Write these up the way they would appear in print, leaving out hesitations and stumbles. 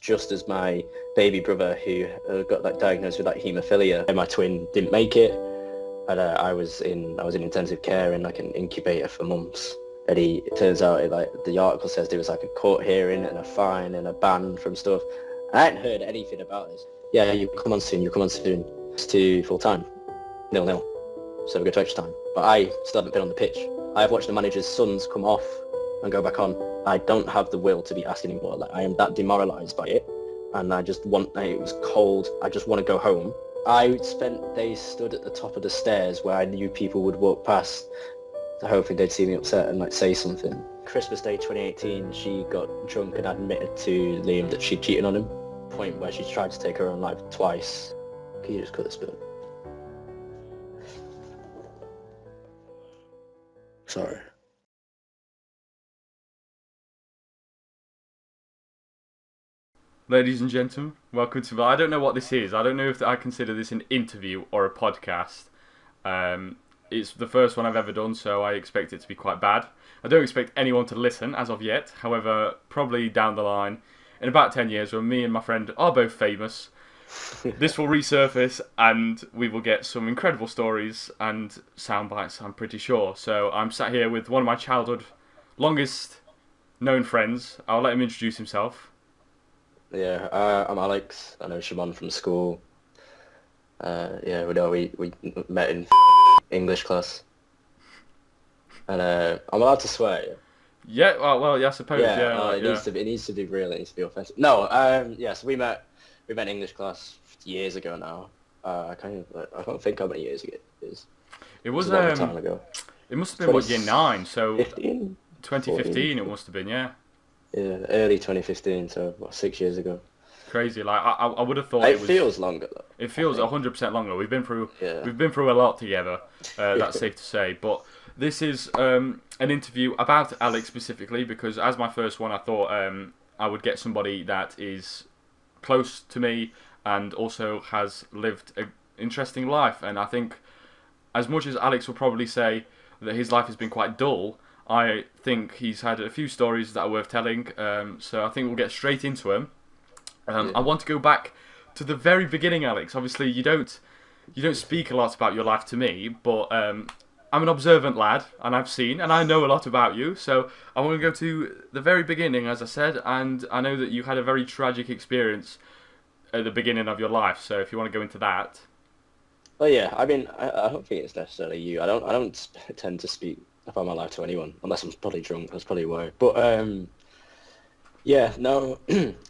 just as my baby brother who got diagnosed with haemophilia. And my twin didn't make it, and I was in intensive care in an incubator for months. And it turns out the article says there was a court hearing and a fine and a ban from stuff. I hadn't heard anything about this. Yeah, you come on soon. It's to full time, 0-0. So we go to extra time. But I still haven't been on the pitch. I've watched the manager's sons come off and go back on. I don't have the will to be asked anymore. I am that demoralised by it, and it was cold. I just want to go home. I spent days stood at the top of the stairs where I knew people would walk past, hoping they'd see me upset and say something. Christmas Day 2018, she got drunk and admitted to Liam that she'd cheated on him. Point where she tried to take her own life twice. Can you just cut this bit? Sorry. Ladies and gentlemen, welcome to... I don't know what this is. I don't know if I consider this an interview or a podcast. It's the first one I've ever done, so I expect it to be quite bad. I don't expect anyone to listen as of yet. However, probably down the line, in about 10 years, when me and my friend are both famous, this will resurface and we will get some incredible stories and sound bites, I'm pretty sure. So I'm sat here with one of my childhood longest known friends. I'll let him introduce himself. Yeah, I'm Alex. I know Szymon from school. We met in English class. And I'm allowed to swear, yeah? Yeah, well, yeah, I suppose, yeah. It needs to be real, it needs to be offensive. No, so we met in English class years ago now. I can't think how many years ago it is. It was a long time ago. It must have been, year 9, so... 15? 2015 it must have been, yeah. Yeah, early 2015, so 6 years ago. Crazy, I would have thought it feels longer though. It feels 100% longer. We've been through a lot together. That's safe to say. But this is an interview about Alex specifically because as my first one, I thought I would get somebody that is close to me and also has lived an interesting life. And I think, as much as Alex will probably say that his life has been quite dull, I think he's had a few stories that are worth telling, so I think we'll get straight into them. I want to go back to the very beginning, Alex. Obviously, you don't speak a lot about your life to me, but I'm an observant lad, and I've seen, and I know a lot about you, so I want to go to the very beginning, as I said, and I know that you had a very tragic experience at the beginning of your life, so if you want to go into that. Well, yeah, I mean, I don't think it's necessarily you. I don't tend to speak about my life to anyone, unless I'm probably drunk. That's probably why. But yeah, no.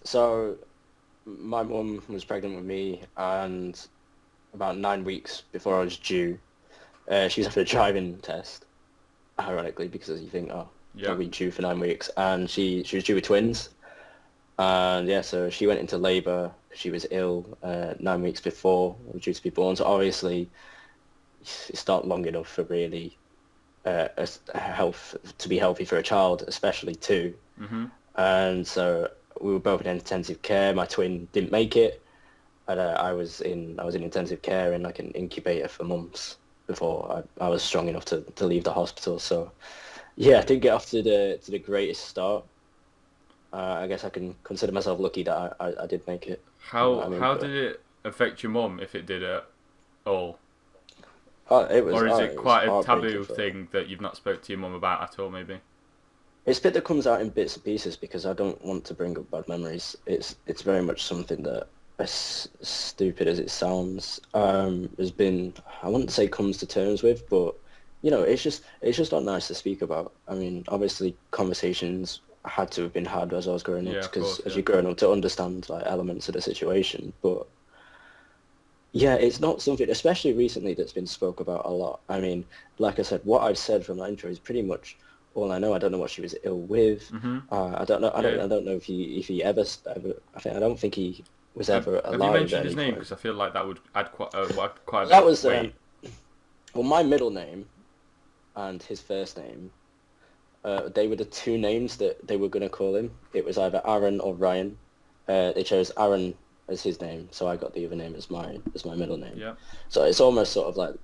So my mum was pregnant with me, and about 9 weeks before I was due, she was after a driving test. Ironically, because you think, I'll be due for 9 weeks, and she was due with twins, and yeah, so she went into labour. She was ill 9 weeks before I was due to be born. So obviously, it's not long enough for really. Health to be healthy for a child, especially two. Mm-hmm. And so we were both in intensive care. My twin didn't make it, and I was in intensive care in an incubator for months before I was strong enough to leave the hospital. So yeah, I didn't get off to the greatest start. I guess I can consider myself lucky that I did make it. How did it affect your mum, if it did at all? Or is it quite a taboo thing that you've not spoke to your mum about at all, maybe? It's a bit that comes out in bits and pieces because I don't want to bring up bad memories. It's very much something that, as stupid as it sounds, has been, I wouldn't say comes to terms with, but it's just not nice to speak about. I mean, obviously conversations had to have been had as I was growing up because as you're growing up to understand elements of the situation, but. Yeah, it's not something, especially recently, that's been spoke about a lot. I mean, like I said, what I've said from that intro is pretty much all I know. I don't know what she was ill with. Mm-hmm. I don't know. I don't know if he ever. I don't think he was ever alive. Have you mentioned his name? Because I feel like that would add quite a bit. That was well, my middle name and his first name. They were the two names that they were going to call him. It was either Aaron or Ryan. They chose Aaron as his name, so I got the other name as my middle name. Yeah. So it's almost sort of like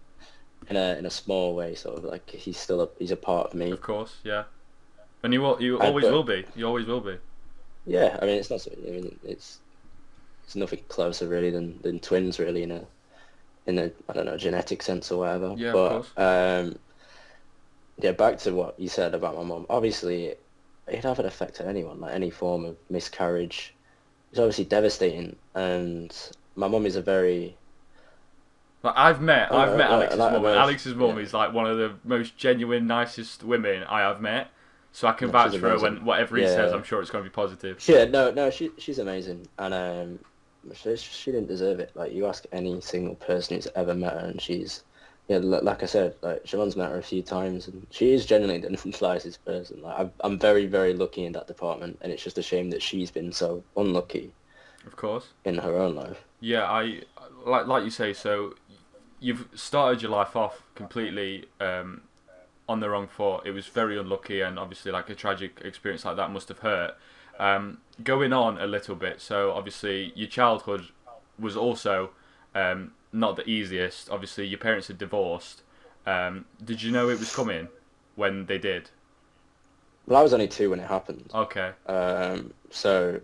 in a small way, sort of like he's a part of me. Of course, yeah. And you always will be. You always will be. Yeah, I mean, it's not. I mean, it's nothing closer really than twins, really, in a I don't know, genetic sense or whatever. Yeah, of But course. yeah, back to what you said about my mum. Obviously, it'd have an effect on anyone, like any form of miscarriage. It's obviously devastating, and my mum is a very, Like I don't I've know, met Alex's like a mum, and very, Alex's mum yeah, is like one of the most genuine, nicest women I have met. So I can no, she's vouch for her amazing. when whatever he says, Yeah, I'm sure it's going to be positive. yeah, no, she's amazing, and she didn't deserve it. Like you ask any single person who's ever met her, and she's, yeah, like I said, like Siobhan's met her a few times, and she is genuinely the nicest person. Like I'm very, very lucky in that department, and it's just a shame that she's been so unlucky Of course. in her own life. Yeah, I like you say. So you've started your life off completely on the wrong foot. It was very unlucky, and obviously, like a tragic experience like that must have hurt. Going on a little bit, so obviously your childhood was also not the easiest. Obviously, your parents had divorced. Did you know it was coming when they did? Well, I was only 2 when it happened. Okay. So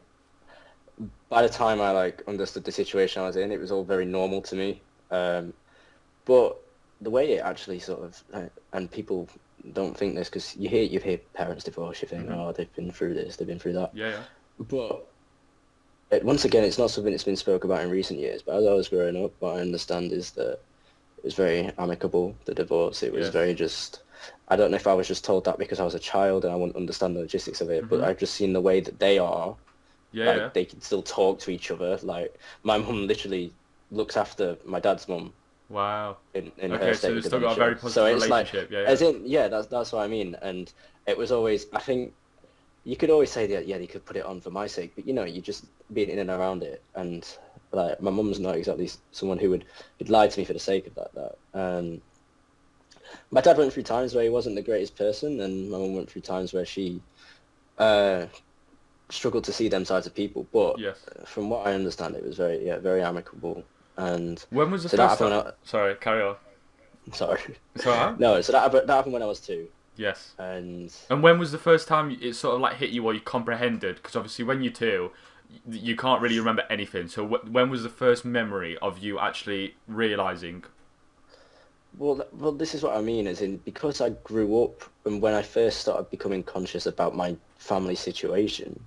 by the time I like understood the situation I was in, it was all very normal to me. But the way it actually sort of, and people don't think this because you hear parents divorce, you think, Mhm. oh, they've been through this, they've been through that. Yeah, yeah. But once again, it's not something that's been spoke about in recent years. But as I was growing up, what I understand is that it was very amicable, the divorce. It was Yes. very just, I don't know if I was just told that because I was a child and I wouldn't understand the logistics of it, but Mhm. I've just seen the way that they are, Yeah, yeah. like they can still talk to each other. Like my mum literally looks after my dad's mum Wow. in her Okay, so state they've of still got a dementia. very So positive it's like, relationship. Yeah, yeah. as in, yeah, that's what I mean. And it was always, I think, you could always say that, yeah, they could put it on for my sake, but you just being in and around it. And like, my mum's not exactly someone who'd lie to me for the sake of that. My dad went through times where he wasn't the greatest person, and my mum went through times where she uh, struggled to see them sides of people. But Yes. from what I understand, it was very, yeah, very amicable. And When was the so that first happened time? when Sorry, carry on. sorry. It's alright. No, so that happened when I was 2. Yes. And And when was the first time it sort of like hit you or you comprehended? Because obviously when you're 2, you can't really remember anything. So when was the first memory of you actually realizing? well, this is what I mean, as in because I grew up and when I first started becoming conscious about my family situation,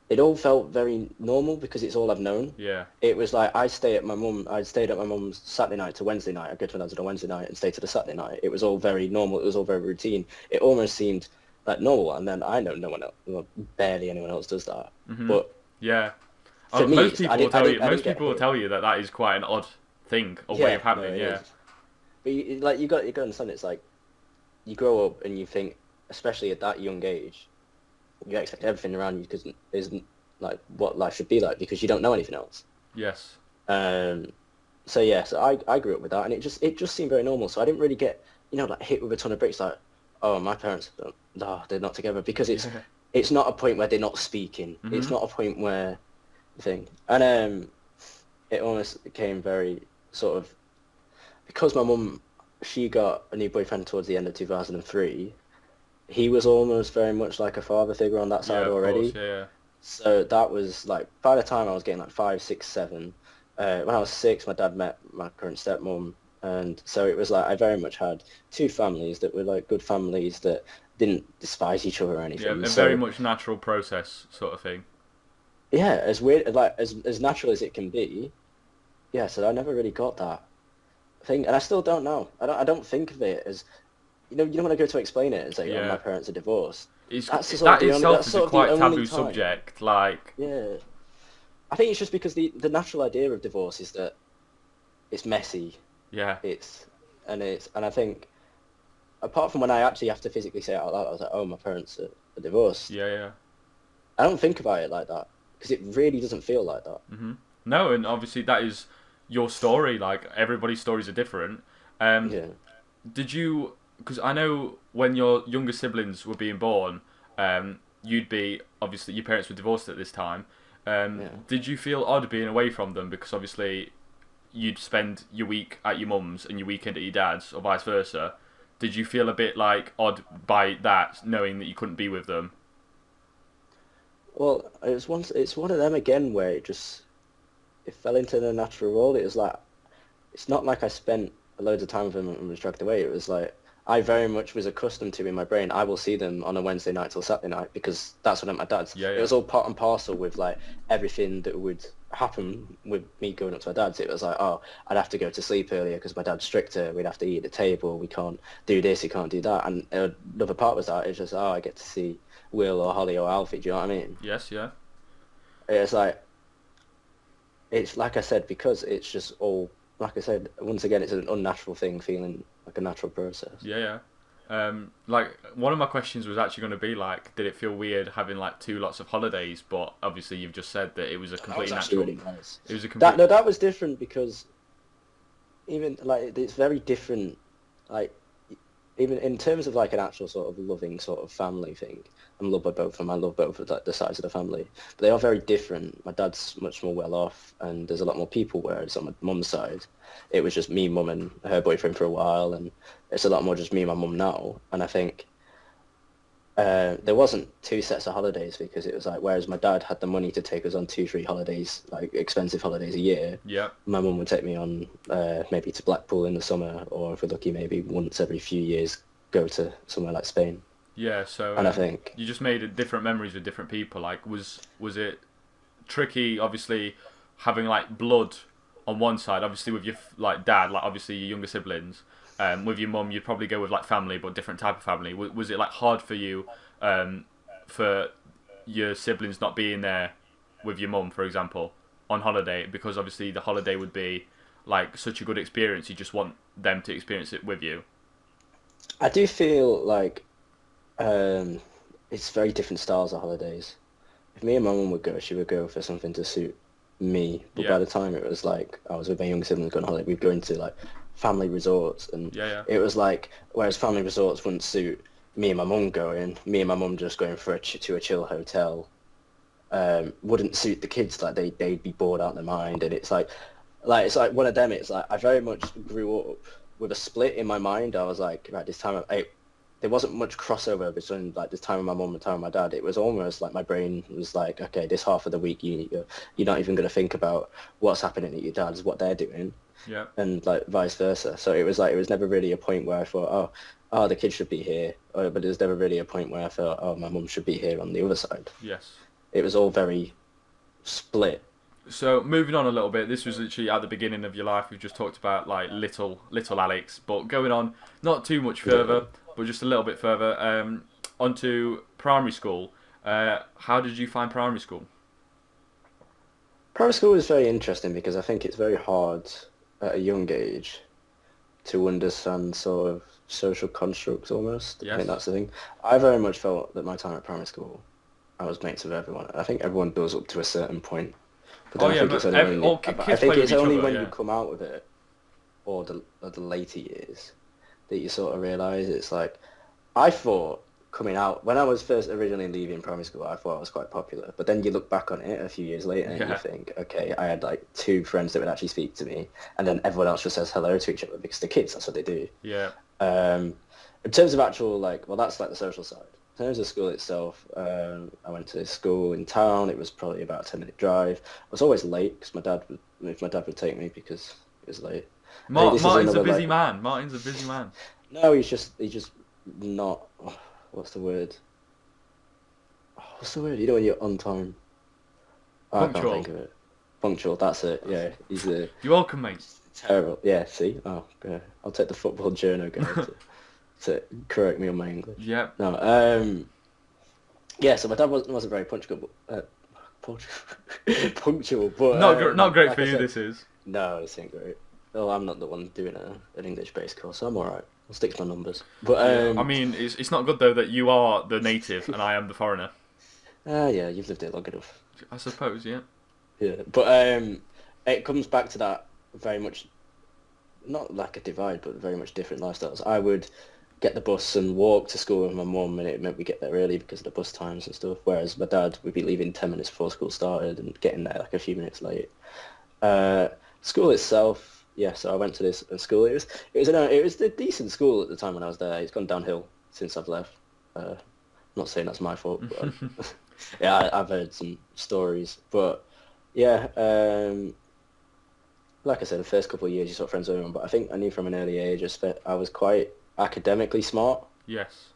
it all felt very normal because it's all I've known. Yeah. It was like I'd stayed at my mum's Saturday night to Wednesday night. I'd go to my dad's on a Wednesday night and stay to the Saturday night. It was all very normal. It was all very routine. It almost seemed like normal. And then I know no one else, well, barely anyone else does that. Mhm. But Yeah. for me, Most people will I didn't get will hit. tell you that that is quite an odd thing, a way Yeah, of no, happening. it Yeah. is. But like you got to understand, it's like you grow up and you think, especially at that young age, you expect everything around you because isn't like what life should be like because you don't know anything else. Yes. Um, so yeah, so I grew up with that, and it just seemed very normal. So I didn't really get like hit with a ton of bricks like, oh, my parents don't, no, they're not together because Yeah. it's not a point where they're not speaking. It's Mhm. not a point where thing, and it almost became very sort of because my mum she got a new boyfriend towards the end of 2003. He was almost very much like a father figure on that Yeah. side Of course. already. Yeah. So that was like by the time I was getting like 5, 6, 7. When I was 6, my dad met my current stepmom, and so it was like I very much had 2 families that were like good families that didn't despise each other or Yeah. anything. A very So much natural process sort of thing. yeah, as weird like as natural as it can be. Yeah, so I never really got that thing, and I still don't know. I don't think of it as when I go to explain it and say, "Oh, my Yeah. parents are divorced." It's That's the sort of that the only itself that's is a sort of the quite only taboo time. subject. Like. Yeah. I think it's just because the natural idea of divorce is that it's messy. Yeah. And I think apart from when I actually have to physically say it out loud, I was like, oh, my parents are divorced. Yeah. Yeah. I don't think about it like that because it really doesn't feel like that. hmm No, and obviously that is your story. Like everybody's stories are different. Yeah. Did you? Because I know when your younger siblings were being born, you'd be obviously your parents were divorced at this time. Yeah. Did you feel odd being away from them because obviously you'd spend your week at your mum's and your weekend at your dad's, or vice versa? Did you feel a bit like odd by that, knowing that you couldn't be with them? Well, it's one of them again where it fell into the natural role. It was like, it's not like I spent loads of time with them and was dragged away. It was like, I very much was accustomed to in my brain, I will see them on a Wednesday night till Saturday night because that's when I'm at my dad's. Yeah, yeah. It was all part and parcel with like everything that would happen with me going up to my dad's. It was like, oh, I'd have to go to sleep earlier because my dad's stricter. We'd have to eat at the table. We can't do this. You can't do that. And another part was that it's just, oh, I get to see Will or Holly or Alfie. Do you know what I mean? Yes, yeah. It's like, it's like I said, because it's just all, like I said, once again, it's an unnatural thing, feeling like a natural process. Yeah, yeah. Like, one of my questions was actually going to be, like, did it feel weird having, like, 2 lots of holidays? But obviously you've just said that it was a complete natural... Really nice. It was a complete... That was different because even, like, it's very different, like, even in terms of, like, an actual sort of loving sort of family thing. I'm loved by both of them. I love both of like, the sides of the family. But they are very different. My dad's much more well off and there's a lot more people, whereas on my mum's side, it was just me, mum and her boyfriend for a while, and it's a lot more just me and my mum now. And I think there wasn't 2 sets of holidays because it was like, whereas my dad had the money to take us on 2-3 holidays, like expensive holidays a year, yeah, my mum would take me on maybe to Blackpool in the summer, or if we're lucky, maybe once every few years go to somewhere like Spain. Yeah, so and I think you just made different memories with different people. Like, was it tricky, obviously, having, like, blood on one side, obviously with your, like, dad, like, obviously your younger siblings, with your mum, you'd probably go with, like, family, but different type of family. Was it, like, hard for you, for your siblings not being there with your mum, for example, on holiday? Because, obviously, the holiday would be, like, such a good experience. You just want them to experience it with you. I do feel like it's very different styles of holidays. If me and my mum would go, she would go for something to suit me. But by the time it was like I was with my younger siblings going on holiday, we'd go into like family resorts, and it was like, whereas family resorts wouldn't suit me and my mum going, me and my mum just going for to a chill hotel wouldn't suit the kids. Like they'd be bored out of their mind, and it's like it's like one of them. It's like I very much grew up with a split in my mind. I was like, right, this time there wasn't much crossover between like this time with my mum and time with my dad. It was almost like my brain was like, okay, this half of the week you're not even going to think about what's happening at your dad's, what they're doing, and like vice versa. So it was never really a point where I thought, oh, the kids should be here, but there's never really a point where I thought, oh, my mum should be here on the other side. Yes. It was all very split. So moving on a little bit, this was literally at the beginning of your life. We've just talked about like little Alex, but going on not too much further, but just a little bit further onto primary school. How did you find primary school? Primary school is very interesting because I think it's very hard at a young age to understand sort of social constructs almost. Yes. I think that's the thing. I very much felt that my time at primary school, I was mates with everyone. I think everyone does up to a certain point. But I think it's only when you come out with it, or the later years, that you sort of realise it's like, I thought coming out, when I was first originally leaving primary school, I thought I was quite popular. But then you look back on it a few years later and you think, okay, I had like 2 friends that would actually speak to me, and then everyone else just says hello to each other because they're kids, that's what they do. Yeah. In terms of actual, like, well, that's like the social side. In terms of school itself, I went to school in town. It was probably about a 10-minute drive. I was always late because my dad would take me because it was late. Martin's a busy man. Martin's a busy man. No, he's just not. What's the word? What's the word? You know when you're on time. I can't think of it. Punctual. That's it. Yeah, he's a. You're welcome, mate. Terrible. Yeah. See. Oh, yeah. I'll take the football journal guy to correct me on my English. Yeah. No. Yeah. So my dad wasn't very punctual, but not great like for you. This is. No, this ain't great. Well, I'm not the one doing an English-based course, so I'm alright. I'll stick to my numbers. But I mean, it's not good though that you are the native and I am the foreigner. Yeah, you've lived here long enough. I suppose, yeah. Yeah, but it comes back to that very much, not like a divide, but very much different lifestyles. I would get the bus and walk to school with my mum, and it meant we get there early because of the bus times and stuff. Whereas my dad would be leaving 10 minutes before school started and getting there like a few minutes late. School itself. Yeah, so I went to this school. It was a decent school at the time when I was there. It's gone downhill since I've left. I'm not saying that's my fault, but Yeah, I've heard some stories, but yeah, like I said, the first couple of years you sort of friends with everyone, but I think I knew from an early age I was quite academically smart. Yes.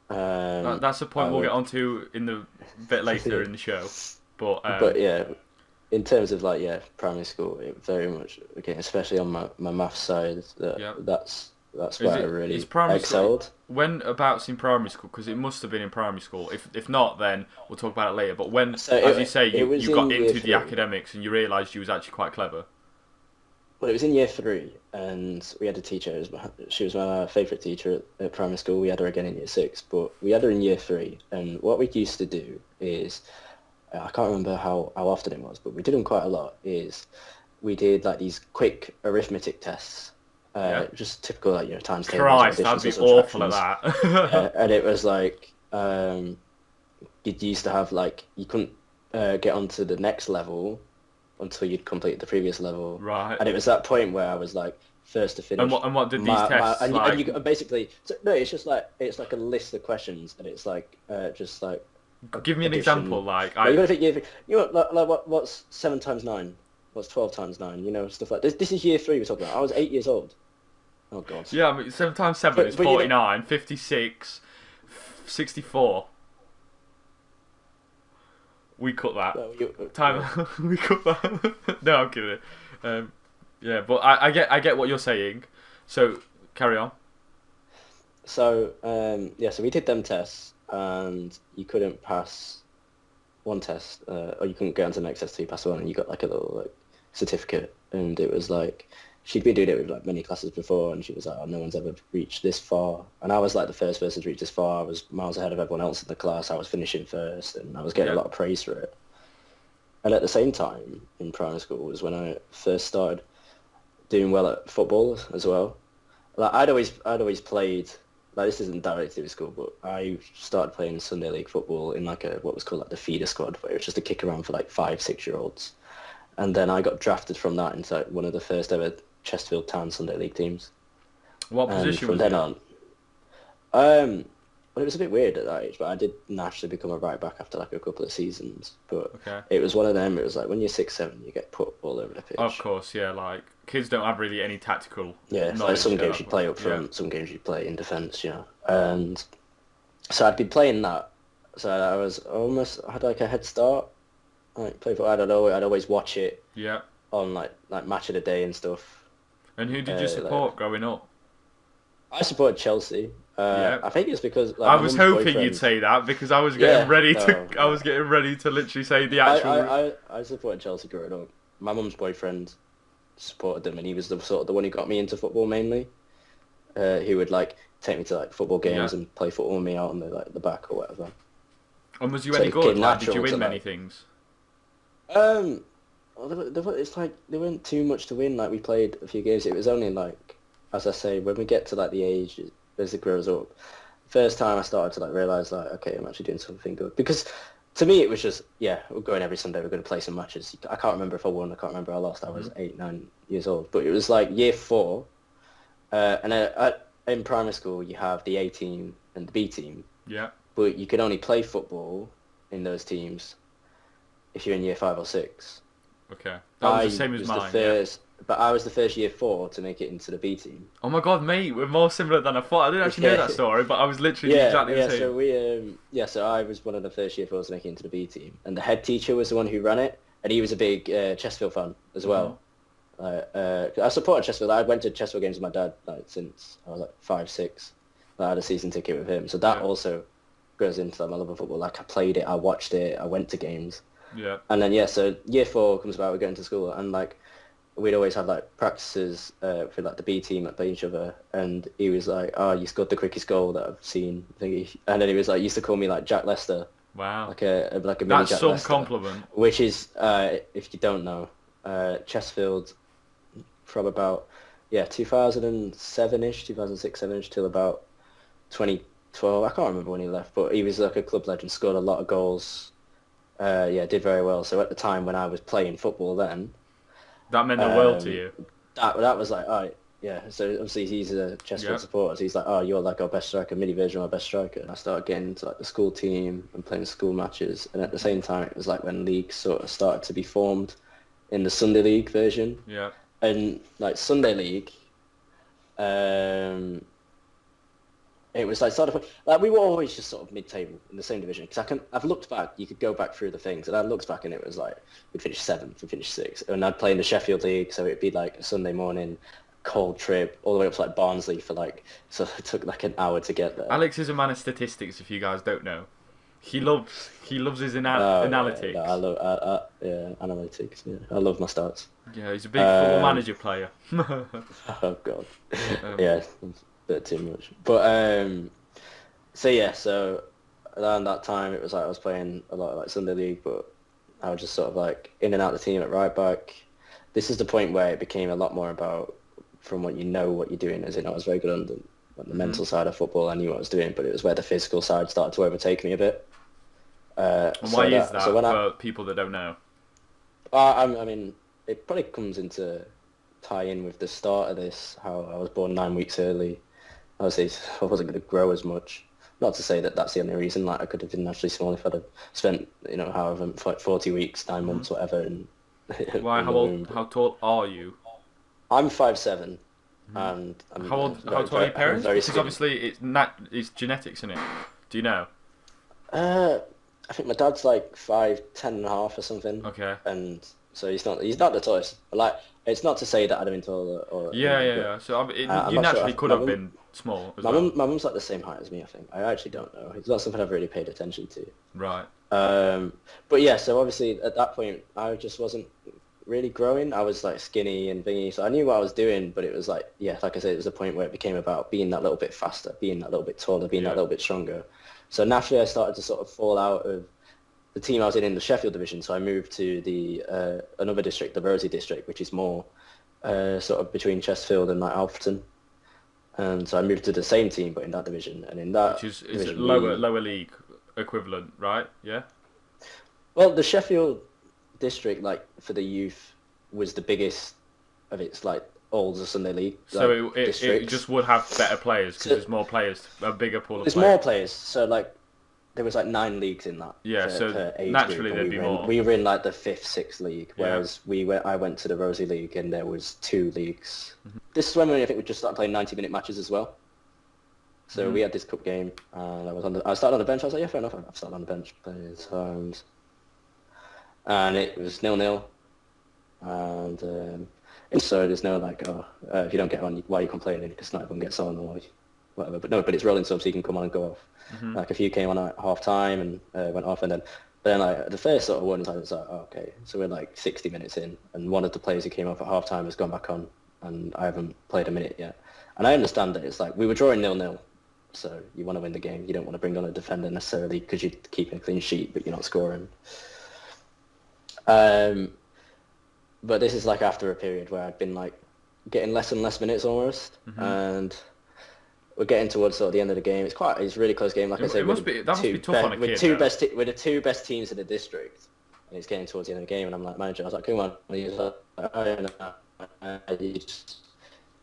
Um, That's a point we'll get onto in the bit later in the show. But yeah, in terms of like primary school, it very much again, especially on my maths side, that's where I really excelled. Whenabouts in primary school? Because it must have been in primary school. If not, then we'll talk about it later. But when, as you say, you got into the academics and you realised you was actually quite clever. Well, it was in year 3, and we had a teacher. She was my favourite teacher at primary school. We had her again in year 6, but we had her in year 3. And what we used to do is, I can't remember how often it was, but we did them quite a lot. Is we did like these quick arithmetic tests, just typical like times tables. Christ, I'd be awful at that. And it was like you used to have like you couldn't get onto the next level until you'd completed the previous level. Right. And it was that point where I was like first to finish. And what did these tests like? And you basically it's just like it's like a list of questions, and it's like just like. Give me an example, like. You gotta think what's 7 times 9? What's 12 times 9? Stuff like this. This is year 3 we're talking about. I was 8 years old. Oh god. Yeah, I mean 7 times 7 is 49, 56, 64. We cut that. We cut that. No, I'm kidding. Yeah, but I get what you're saying. So carry on. So so we did them tests, and you couldn't pass one test, or you couldn't get on to the next test till you passed one, and you got like a little like certificate, and it was like she'd been doing it with like many classes before, and she was like, "Oh, no one's ever reached this far," and I was like the first person to reach this far. I was miles ahead of everyone else in the class. I was finishing first, and I was getting a lot of praise for it. And at the same time, in primary school was when I first started doing well at football as well. Like I'd always played. Like this isn't directly to do with school, but I started playing Sunday league football in like what was called like the feeder squad, where it was just a kick around for like 5-6-year-olds. And then I got drafted from that into like, one of the first ever Chesterfield Town Sunday League teams. What position was it? From then on? Well, it was a bit weird at that age, but I did naturally become a right back after like a couple of seasons. But It was one of them. It was like when you're 6-7, you get put all over the pitch. Of course, yeah. Like kids don't have really any tactical. Yeah, like some games you play up front, some games you play in defence. And so I'd been playing that. So I was I had like a head start. Like play for, I don't know. I'd always watch it. Yeah. On like match of the day and stuff. And who did you support growing up? I supported Chelsea. I think it's because I was hoping you'd say that because I was getting ready to. I was getting ready to literally say the actual. I supported Chelsea growing up. My mum's boyfriend supported them, and he was the one who got me into football mainly. He would like take me to like football games and play football with me out on the back or whatever. And was you any good? Like, did you win many things? It's like there weren't too much to win. Like we played a few games. It was only like, as I say, when we get to like the age as it grows up, first time I started to like realise like, okay, I'm actually doing something good. Because to me it was just, we're going every Sunday, we're going to play some matches. I can't remember if I won, I can't remember I lost. I was 8-9 years old. But it was like year 4, and in primary school you have the A team and the B team. Yeah. But you can only play football in those teams if you're in year 5 or 6. Okay. That was the same as mine. But I was the first year 4 to make it into the B team. Oh my god, mate, we're more similar than I thought. I didn't actually know that story, but I was literally exactly the same. So so I was one of the first year 4s to make it into the B team, and the head teacher was the one who ran it, and he was a big Chesterfield fan as well. I supported Chesterfield. I went to Chesterfield games with my dad since I was like 5-6. I had a season ticket with him, so that also goes into my love of football. Like I played it, I watched it, I went to games. Yeah. And then so year 4 comes about, we're going to school, and like we'd always have like practices for like the B team at each other, and he was like, "Oh, you scored the quickest goal that I've seen," thingy. And then he was like, used to call me like Jack Lester. Wow. Like a mini That's Jack Lester. That's some compliment. Which is, if you don't know, Chesterfield from about 2007-ish, 2006-7-ish till about 2012. I can't remember when he left, but he was like a club legend, scored a lot of goals. Did very well. So at the time when I was playing football then, that meant the world to you. That was like, all right, Yeah, so obviously he's a Chesterfield supporter, so he's like, oh, you're like our best striker, mini version of our best striker. And I started getting into like the school team and playing school matches, and at the same time it was like when leagues sort of started to be formed in the Sunday League version. Yeah. And like Sunday League, it was like sort of like we were always just sort of mid-table in the same division. Because I've looked back, you could go back through the things, and I looked back and it was like we'd finish 7th, we'd finish 6th, and I'd play in the Sheffield League, so it'd be like a Sunday morning cold trip all the way up to like Barnsley for like, so it took like an hour to get there. Alex is a man of statistics. If you guys don't know, he loves his analytics. Yeah, I love analytics. Yeah, I love my stats. Yeah, he's a big football manager player. Oh god, yeah, a bit too much. But so around that time it was like I was playing a lot of like Sunday League, but I was just sort of like in and out of the team at right back. This is the point where it became a lot more about from what you're doing. As in, I was very good on the mental side of football. I knew what I was doing, but it was where the physical side started to overtake me a bit. And why is that for people that don't know? I mean, it probably comes into tie in with the start of this, how I was born 9 weeks early. Obviously, I wasn't going to grow as much. Not to say that that's the only reason. Like I could have been naturally small if I'd have spent, however, 40 weeks, 9 months, whatever. And why? How tall are you? I'm 5'7", and how tall are your parents? Because obviously it's genetics, isn't it? Do you know? I think my dad's like 5'10.5" or something. Okay. And so he's not the tallest. Like, it's not to say that I'd have been taller or. Yeah. So you naturally could have been small as well. My mum's like the same height as me, I think. I actually don't know. It's not something I've really paid attention to. Right. But yeah, so obviously at that point I just wasn't really growing. I was like skinny and thingy, so I knew what I was doing, but it was like, yeah, like I said, it was a point where it became about being that little bit faster, being that little bit taller, being that little bit stronger. So naturally I started to sort of fall out of the team I was in the Sheffield division, so I moved to the another district, the Rosie district, which is more sort of between Chesterfield and like Alfreton. And so I moved to the same team, but in that division, and in that which is lower league equivalent, right? Yeah. Well, the Sheffield district, like for the youth, was the biggest of its like all the Sunday League. So it just would have better players because there's more players, a bigger pool of players. There's more players, so like there was like 9 leagues in that. Yeah, so naturally there'd be more. We were in like the 5th, 6th league, whereas I went to the Rosie League and there was 2 leagues. Mm-hmm. This is when I think we just started playing 90-minute matches as well. So we had this cup game, and I started on the bench. I was like, yeah, fair enough. I've started on the bench plenty of times, and it was 0-0, and so there's no like, if you don't get on, why are you complaining? Because not everyone gets on or whatever. But it's rolling subs, so you can come on and go off. Mm-hmm. Like a few came on at half time and went off, and then like the first sort of warning time, it's like, oh, okay, so we're like 60 minutes in, and one of the players who came off at half time has gone back on, and I haven't played a minute yet. And I understand that it's like we were drawing 0-0. So you want to win the game. You don't want to bring on a defender necessarily because you're keeping a clean sheet, but you're not scoring. But this is like after a period where I'd been like getting less and less minutes almost, and we're getting towards sort of the end of the game. It's a really close game. Like I said, that must be tough on a kid. We're the 2 best teams in the district, and it's getting towards the end of the game. And I'm like, manager, I was like, come on. And he was like, oh,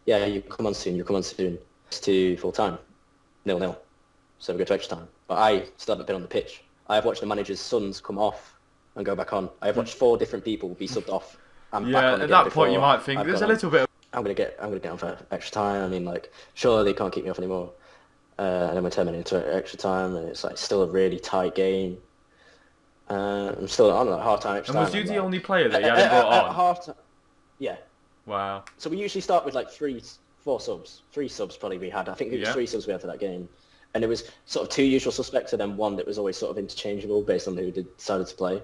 yeah, you come on soon. It's to full time. 0-0, so we go to extra time. But I still haven't been on the pitch. I have watched the manager's sons come off and go back on. I have watched 4 different people be subbed off and back on at that point you might think there's a little bit. I'm gonna get on for extra time. I mean, like, surely they can't keep me off anymore. And then we're 10 minutes into extra time, and it's like still a really tight game. I'm still on like half time. Extra time. And was you the only player that you hadn't brought on? At half time, yeah. Wow. So we usually start with like 4 subs. 3 subs probably we had. I think it was 3 subs we had for that game. And it was sort of 2 usual suspects and then 1 that was always sort of interchangeable based on who decided to play.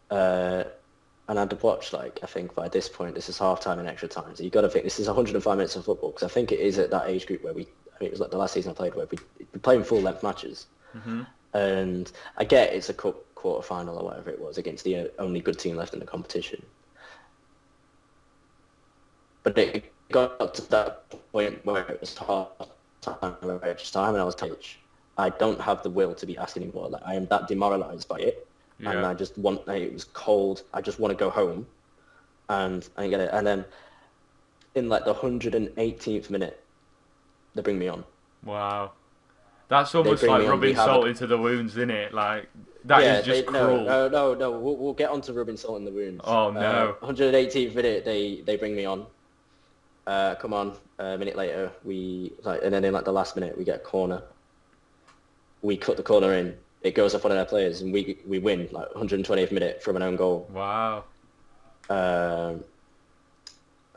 And I'd watch, like, I think by this point, this is half-time and extra time. So you've got to think this is 105 minutes of football, because I think it is at that age group where it was like the last season I played where we playing full-length matches. Mm-hmm. And I get it's a cup quarter-final or whatever it was against the only good team left in the competition. But it got to that point where it was half-time or extra time, and I was coach. I don't have the will to be asked anymore. Like, I am that demoralised by it. Yeah. And I just it was cold. I just want to go home, and I didn't get it. And then in like the 118th minute, they bring me on. Wow. That's almost like rubbing salt into the wounds, isn't it? Like, that is just cruel. No. We'll get on to rubbing salt in the wounds. Oh, no. 118th minute, they bring me on. Come on. A minute later, and then in like the last minute, we get a corner. We cut the corner in. It goes off one of their players, and we win like 120th minute from an own goal. Wow. So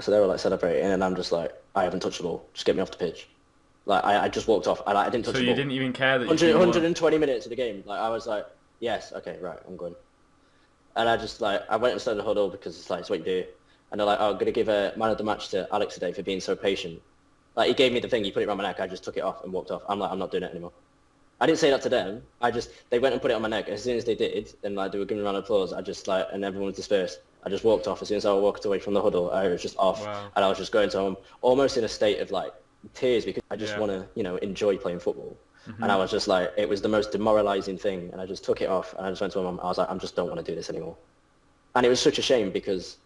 they were like celebrating, and I'm just like, I haven't touched the ball. Just get me off the pitch. Like I just walked off. I didn't touch the ball. So you didn't even care that 120 minutes of the game. Like I was like, yes, okay, right, I'm going. And I just like I went and started the huddle because it's what you do. And they're like, oh, I'm gonna give a man of the match to Alex today for being so patient. Like he gave me the thing, he put it around my neck. I just took it off and walked off. I'm like, I'm not doing it anymore. I didn't say that to them. They went and put it on my neck. As soon as they did, and like they were giving me a round of applause, I just like, and everyone was dispersed. I just walked off. As soon as I walked away from the huddle, I was just off, and I was just going to home, almost in a state of like tears because I just want to, enjoy playing football. Mm-hmm. And I was just like, it was the most demoralizing thing, and I just took it off, and I just went to my mum. I was like, I just don't want to do this anymore. And it was such a shame because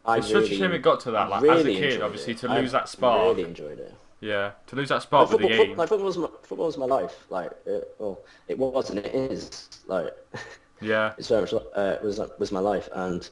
it's such a shame it got to that. Like really as a kid, obviously, to lose that spark. I really enjoyed it. Yeah, to lose that spark with the game. Football was my life. Like, it was and it is. Like, yeah, it's very much was my life, and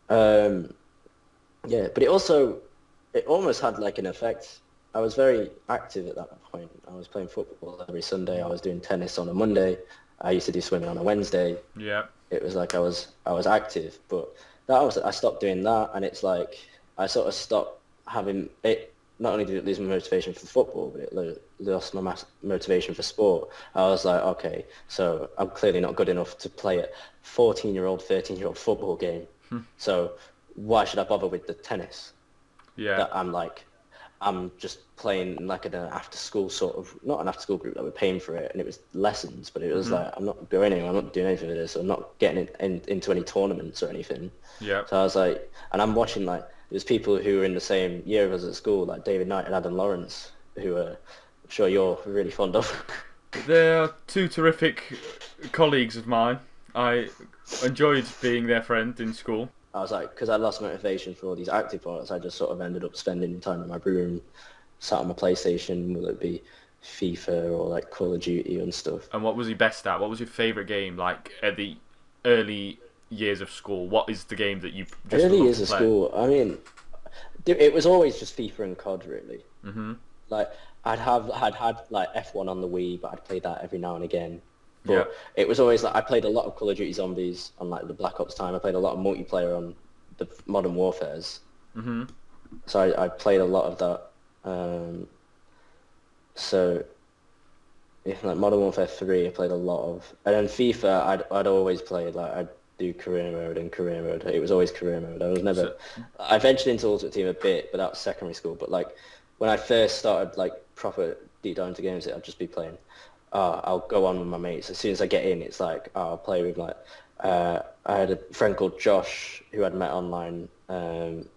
but it almost had like an effect. I was very active at that point. I was playing football every Sunday. I was doing tennis on a Monday. I used to do swimming on a Wednesday. Yeah, it was like I was active, but I stopped doing that, and it's like I sort of stopped having it. Not only did it lose my motivation for football, but it lost my motivation for sport. I was like, okay, so I'm clearly not good enough to play a 14-year-old, 13-year-old football game. So why should I bother with the tennis? Yeah. That I'm just playing like an after-school sort of, not an after-school group that were paying for it, and it was lessons, but it was like, I'm not going anywhere, I'm not doing anything with this, I'm not getting into any tournaments or anything. Yeah. So I was like, and I'm watching like, there's people who were in the same year as us at school, like David Knight and Adam Lawrence, who I'm sure you're really fond of. They're two terrific colleagues of mine. I enjoyed being their friend in school. I was like, because I lost motivation for all these active parts, I just sort of ended up spending time in my room, sat on my PlayStation, whether it be FIFA or like Call of Duty and stuff. And what was he best at? What was your favourite game, like at the early years of school? What is the game that you just early years of school? I mean, it was always just FIFA and COD, really. Mm-hmm. Like I'd had like F1 on the Wii, but I'd play that every now and again. But it was always like I played a lot of Call of Duty Zombies on like the Black Ops time. I played a lot of multiplayer on the Modern Warfares. Mm-hmm. So I played a lot of that. So like Modern Warfare 3, I played a lot of, and then FIFA, I'd always played like I'd do career mode and career mode. It was always career mode. I was never. I ventured into Ultimate Team a bit, but that was secondary school. But like when I first started like proper deep dive into games, I'd just be playing. I'll go on with my mates. As soon as I get in, it's like I'll play with like. I had a friend called Josh who I'd met online, and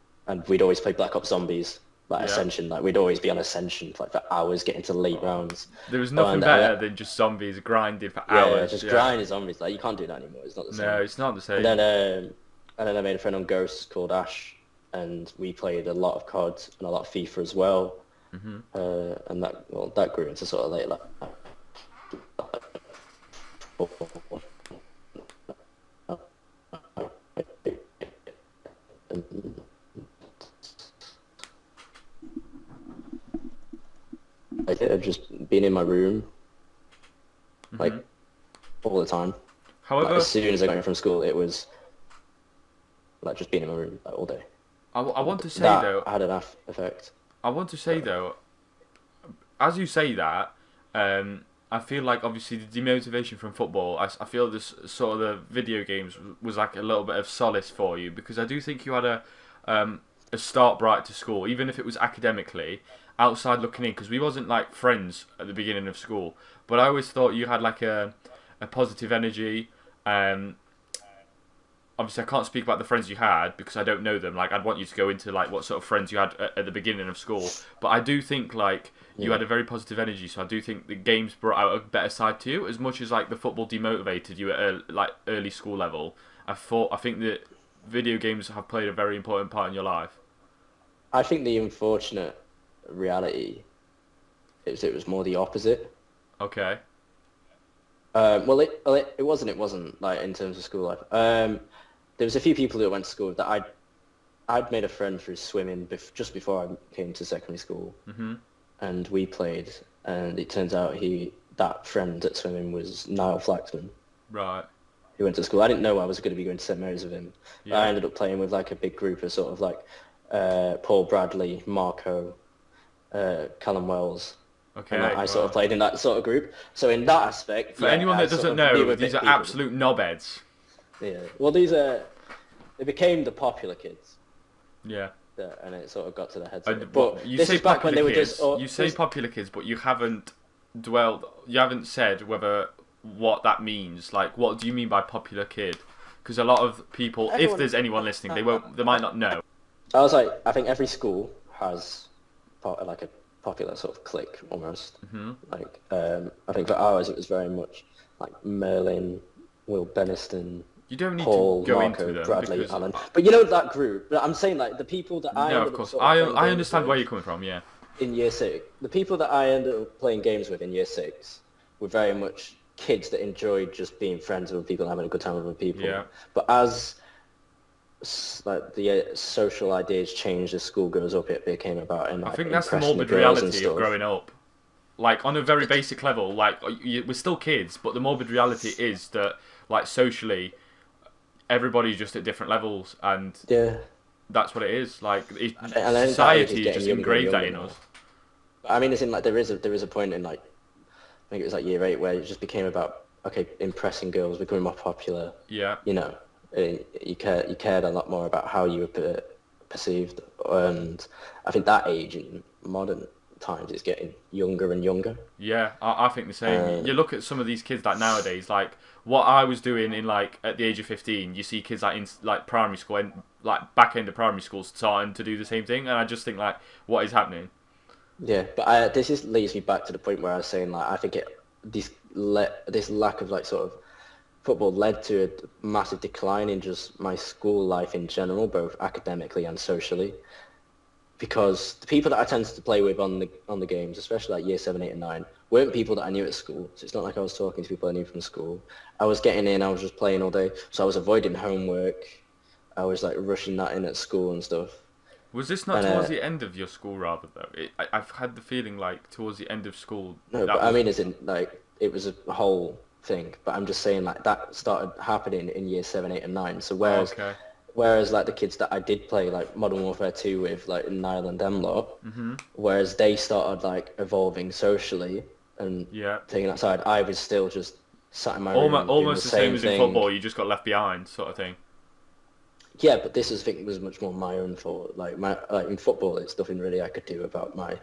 we'd always play Black Ops Zombies, like Ascension. Like we'd always be on Ascension like for hours, getting to late rounds. There was nothing better than just zombies grinding for hours. Just grinding zombies. Like you can't do that anymore. It's not the same. No, it's not the same. And then I made a friend on Ghosts called Ash, and we played a lot of COD and a lot of FIFA as well. Mm-hmm. And that grew into sort of like I've just been in my room, like all the time. However, like, as soon as I got in from school, it was like just being in my room like, all day. I want to say that though, had an effect. I want to say though, as you say that, I feel like obviously the demotivation from football, I feel this sort of the video games was like a little bit of solace for you, because I do think you had a start bright to school, even if it was academically. Outside looking in, because we wasn't like friends at the beginning of school, but I always thought you had like a positive energy. Obviously, I can't speak about the friends you had because I don't know them. Like, I'd want you to go into like what sort of friends you had at the beginning of school. But I do think like you had a very positive energy, so I do think the games brought out a better side to you. As much as like the football demotivated you at like early school level, I think that video games have played a very important part in your life. I think the unfortunate reality is it was more the opposite. Okay. Well, it wasn't like in terms of school life. There was a few people who went to school that I'd made a friend through swimming just before I came to secondary school, and we played. And it turns out that friend at swimming was Niall Flaxman. Right. He went to school. I didn't know I was going to be going to St Mary's with him. Yeah. I ended up playing with like a big group of sort of like Paul Bradley, Marco, Callum Wells. Okay. And I sort of played in that sort of group. So in that aspect, for anyone that doesn't know, these are absolute knobheads. Yeah. Well, they became the popular kids. Yeah. And it sort of got to their heads. But you say popular kids. You say popular kids, but you haven't said what that means. Like, what do you mean by popular kid? Because a lot of people, if there's anyone listening, they might not know. I think every school has like a popular sort of clique almost. Like, I think for ours it was very much like Merlin, Will Beniston. You don't need Paul, to go Marco, into them, Bradley, because... Alan. But you know that group. But I'm saying like the people that I. No, of course. I understand where you're coming from. Yeah. In year 6, the people that I ended up playing games with in year 6 were very much kids that enjoyed just being friends with people and having a good time with other people. Yeah. But as like the social ideas changed as school goes up, it became about. I think that's the morbid reality of growing up. Like on a very basic level, like we're still kids, but the morbid reality is that like socially, everybody's just at different levels, and that's what it is. Like society just engraved that in us. I mean, it's in like there is a point in like I think it was like year 8 where it just became about impressing girls, becoming more popular. Yeah. You know, you cared a lot more about how you were perceived, and I think that age in modern times is getting younger and younger. Yeah, I think the same. You look at some of these kids like nowadays, like what I was doing in like at the age of 15. You see kids like in like primary school and like back end of primary school starting to do the same thing, and I just think like, what is happening? Yeah, but this just leads me back to the point where I was saying like I think this lack of like sort of football led to a massive decline in just my school life in general, both academically and socially. Because the people that I tended to play with on the games, especially like year 7, 8, and 9, weren't people that I knew at school. So it's not like I was talking to people I knew from school. I was getting in, I was just playing all day. So I was avoiding homework. I was like rushing that in at school and stuff. Was this not towards the end of your school, rather, though? I've had the feeling like towards the end of school... No, but I mean, as in, like, it was a whole thing. But I'm just saying, like, that started happening in year 7, 8, and 9. So whereas, like, the kids that I did play, like, Modern Warfare 2 with, like, Niall and Ambler, whereas they started, like, evolving socially and taking that side, I was still just sat in my room almost the same as thing. In football, you just got left behind, sort of thing. Yeah, but this I think was much more my own fault. Like in football, it's nothing really I could do about my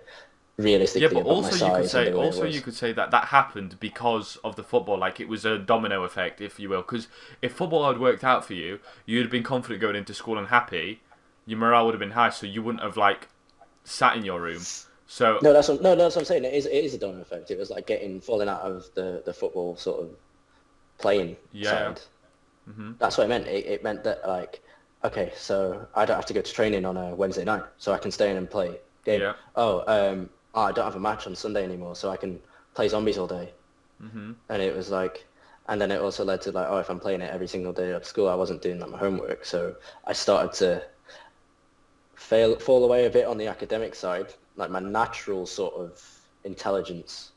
realistically. Yeah, but also you could say that happened because of the football. Like it was a domino effect, if you will. Because if football had worked out for you, you'd have been confident going into school and happy. Your morale would have been high, so you wouldn't have like sat in your room. So that's what I'm saying. It is a domino effect. It was like falling out of the football sort of playing side. That's what it meant. It meant that like. Okay, so I don't have to go to training on a Wednesday night, so I can stay in and play game. Yeah. I don't have a match on Sunday anymore, so I can play zombies all day. And it was like, and then it also led to like, if I'm playing it every single day at school, I wasn't doing my homework, so I started to fall away a bit on the academic side. Like my natural sort of intelligence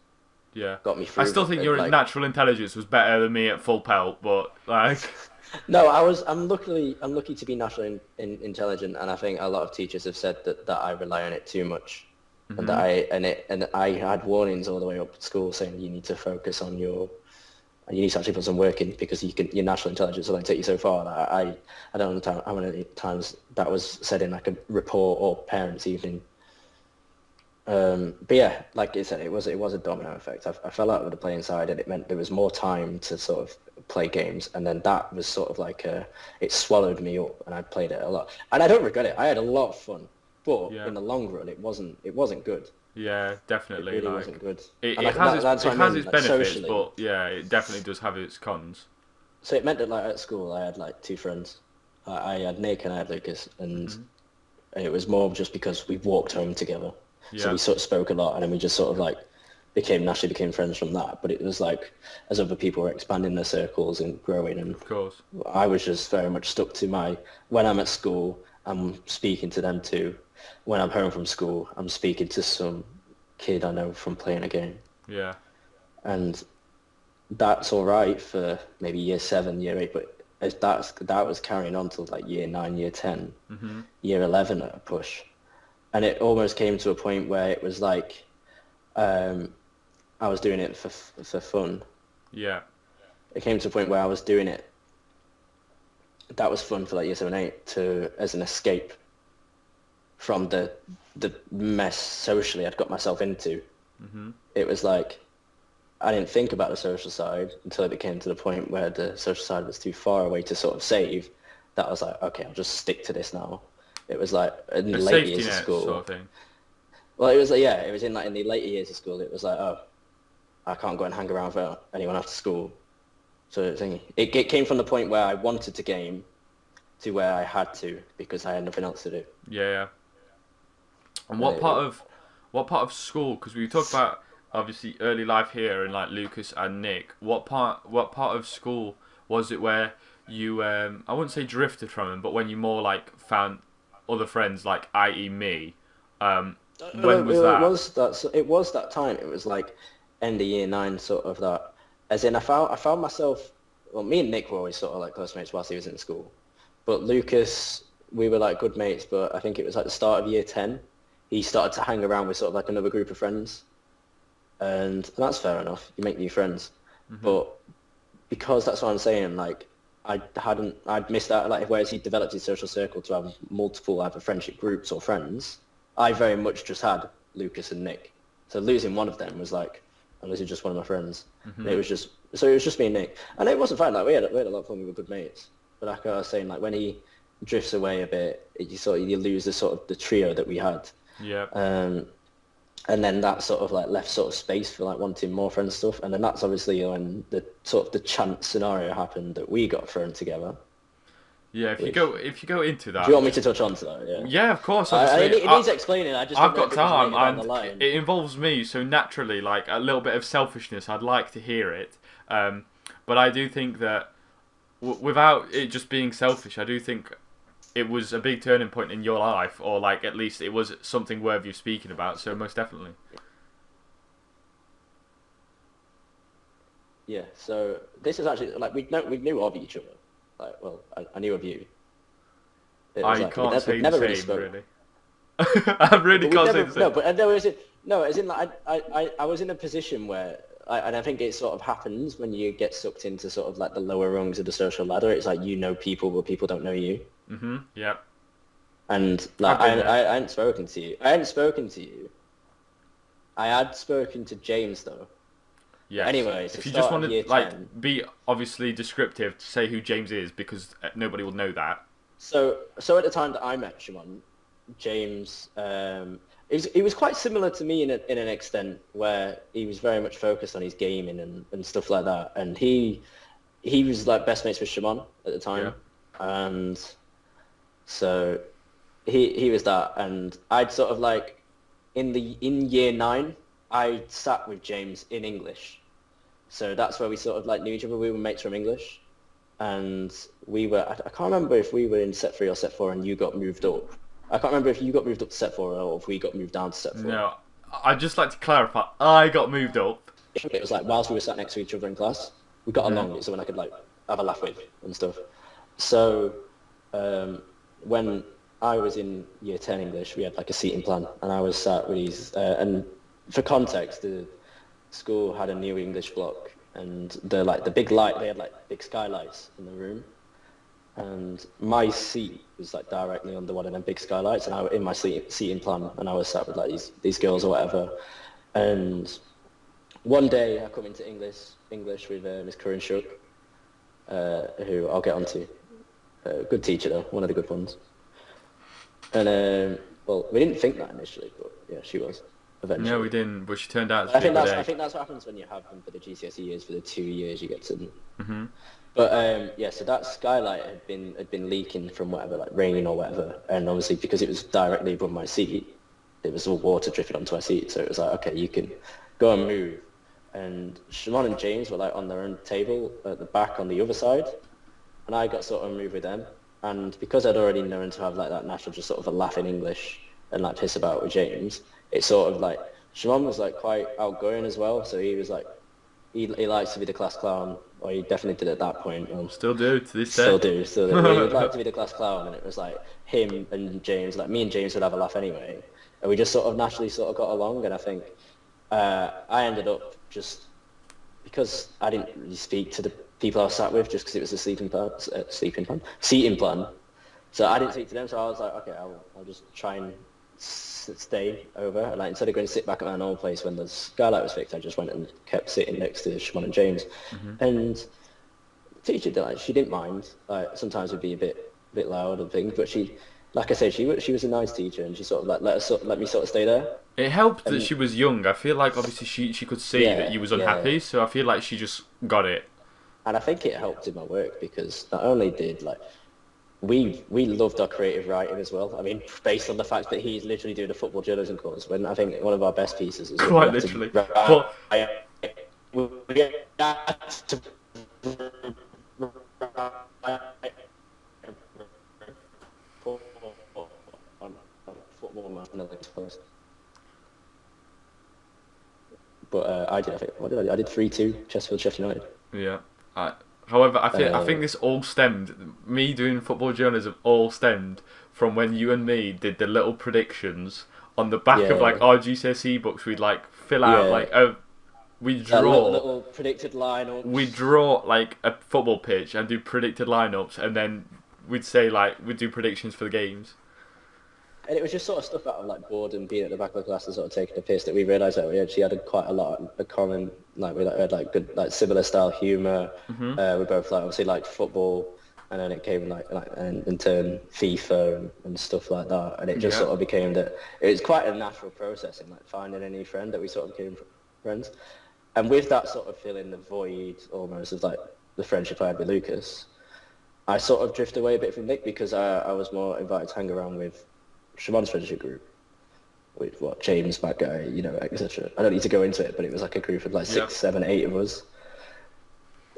got me through. I still think your natural intelligence was better than me at full pelt, but like... No, I'm lucky to be naturally intelligent, and I think a lot of teachers have said that I rely on it too much, and that I had warnings all the way up at school saying you need to focus on you need to actually put some work in because your natural intelligence will only take you so far. I don't know how many times that was said in like a report or parents' evening. But yeah, like I said, it was a domino effect. I fell out of the playing side, and it meant there was more time to sort of play games, and then that was sort of like it swallowed me up, and I played it a lot, and I don't regret it. I had a lot of fun, but in the long run, it wasn't good. Yeah, definitely. It really wasn't good. It has its benefits, socially, but yeah, it definitely does have its cons. So it meant that like at school, I had like 2 friends. I had Nick and I had Lucas, and and it was more just because we walked home together. Yeah. So we sort of spoke a lot, and then we just sort of like naturally became friends from that. But it was like, as other people were expanding their circles and growing, and Of course. I was just very much stuck to when I'm at school, I'm speaking to them too. When I'm home from school, I'm speaking to some kid I know from playing a game. Yeah. And that's all right for maybe year 7, year 8, but that was carrying on till like year 9, year 10, year 11 at a push. And it almost came to a point where it was like, I was doing it for fun. Yeah. It came to a point where I was doing it. That was fun for like year 7, 8 as an escape from the mess socially I'd got myself into. It was like, I didn't think about the social side until it became to the point where the social side was too far away to sort of save. That I was like, okay, I'll just stick to this now. It was like in the later years of school. Sort of thing. Well, it was like, yeah, it was in the later years of school. It was like, oh, I can't go and hang around with anyone after school. So it came from the point where I wanted to game to where I had to because I had nothing else to do. Yeah. And what part of school? Because we talked about obviously early life here and like Lucas and Nick. What part of school was it where you I wouldn't say drifted from them, but when you more like found other friends, like i.e. me? When was that? It was that time. It was like end of year 9, sort of that. As in, I found myself. Well, me and Nick were always sort of like close mates whilst he was in school, but Lucas, we were like good mates. But I think it was like the start of year 10. He started to hang around with sort of like another group of friends, and that's fair enough. You make new friends, but because that's what I'm saying. Like I'd missed out. Like whereas he developed his social circle to have multiple either friendship groups or friends, I very much just had Lucas and Nick. So losing one of them was like, I'm losing just one of my friends. And it was just me and Nick, and it wasn't fine. Like we had a lot of fun. We were good mates. But like I was saying, like when he drifts away a bit, you lose the trio that we had. Yeah. And then that sort of like left sort of space for like wanting more friends and stuff. And then that's obviously when the chance scenario happened that we got thrown together. Yeah, if you go into that, do you want me to touch on to that? Yeah. Yeah, of course. It needs explaining. I've got time, and it involves me, so naturally, like a little bit of selfishness, I'd like to hear it. But I do think that without it just being selfish, I do think it was a big turning point in your life, or like at least it was something worthy of speaking about. So most definitely. Yeah. So this is actually like we knew of each other. Like, well, I knew of you. I can't say the same, really. I really can't say the same. No, but no, as in like I was in a position where, and I think it sort of happens when you get sucked into sort of like the lower rungs of the social ladder. It's like you know people, but people don't know you. Yeah. And like I hadn't spoken to you. I hadn't spoken to you. I had spoken to James though. Yes. Anyway, if you just want to be obviously descriptive to say who James is, because nobody will know that. So at the time that I met Szymon, James, he was quite similar to me in an extent where he was very much focused on his gaming and stuff like that, and he was like best mates with Szymon at the time, and so he was that, and I'd sort of like in year 9. I sat with James in English, so that's where we sort of like knew each other. We were mates from English, and we were. I can't remember if we were in set 3 or set 4, and you got moved up. I can't remember if you got moved up to set 4 or if we got moved down to set 4. No, I'd just like to clarify. I got moved up. It was like whilst we were sat next to each other in class, we got along. It's someone I could like have a laugh with and stuff. So when I was in year 10 English, we had like a seating plan, and I was sat with these and. For context, the school had a new English block, and the big light. They had like big skylights in the room, and my seat was like directly under one of them big skylights, and I was in my seating plan, and I was sat with like these girls or whatever. And one day I come into English with Miss Curran Shook, who I'll get onto. Good teacher though, one of the good ones. And well, we didn't think that initially, but yeah, she was. eventually. No, we didn't. But she turned out to I be think that's what happens when you have them for the GCSE years. For the 2 years, you get to them. Mm-hmm. But yeah, so that skylight had been leaking from whatever, like rain or whatever, and obviously because it was directly above my seat, it was all water dripping onto my seat. So it was like, okay, you can go and move. And Szymon and James were like on their own table at the back on the other side, and I got sort of moved with them. And because I'd already known to have like that natural just sort of a laugh in English and like piss about with James, it's sort of like Szymon was like quite outgoing as well. So he was like, he likes to be the class clown, or he definitely did at that point. Still do to this day. Still do. He would like to be the class clown, and it was like him and James, like me and James would have a laugh anyway, and we just sort of naturally sort of got along. And I think I ended up just because I didn't really speak to the people I was sat with, just because it was a seating plan. So I didn't speak to them, so I was like, okay, I'll just try and stay over. And like, instead of going to sit back at my normal place when the skylight was fixed, I just went and kept sitting next to Szymon and James. Mm-hmm. And the teacher, like, she didn't mind. Like, sometimes we'd be a bit loud and things, but she, like I said, she was a nice teacher, and she sort of like let me sort of stay there. It helped that she was young. I feel like obviously she could see that you was unhappy, so I feel like she just got it. And I think it helped in my work because not only did like we loved our creative writing as well. I mean, based on the fact that he's literally doing a football journalism course, when I think one of our best pieces is quite literally. But I think what did I do? I did 3-2 Chesterfield Sheffield United. Yeah. However, I think this all stemmed, me doing football journalism all stemmed from when you and me did the little predictions on the back of like our GCSE books. We'd like fill out like we draw little predicted lineups. We draw like a football pitch and do predicted lineups, and then we'd say like we'd do predictions for the games. And it was just sort of stuff out of like boredom, being at the back of the class and sort of taking a piss, that we realised that we actually had quite a lot of common, like we had like good, like similar style humour. Mm-hmm. We both like obviously liked football, and then it came like and in turn FIFA and stuff like that. And it just sort of became that it was quite a natural process in like finding a new friend that we sort of became friends. And with that sort of filling the void almost of like the friendship I had with Lucas, I sort of drifted away a bit from Nick because I was more invited to hang around with Szymon's friendship group, with James, that guy, you know, etc. I don't need to go into it, but it was like a group of like 6, 7, 8 of us,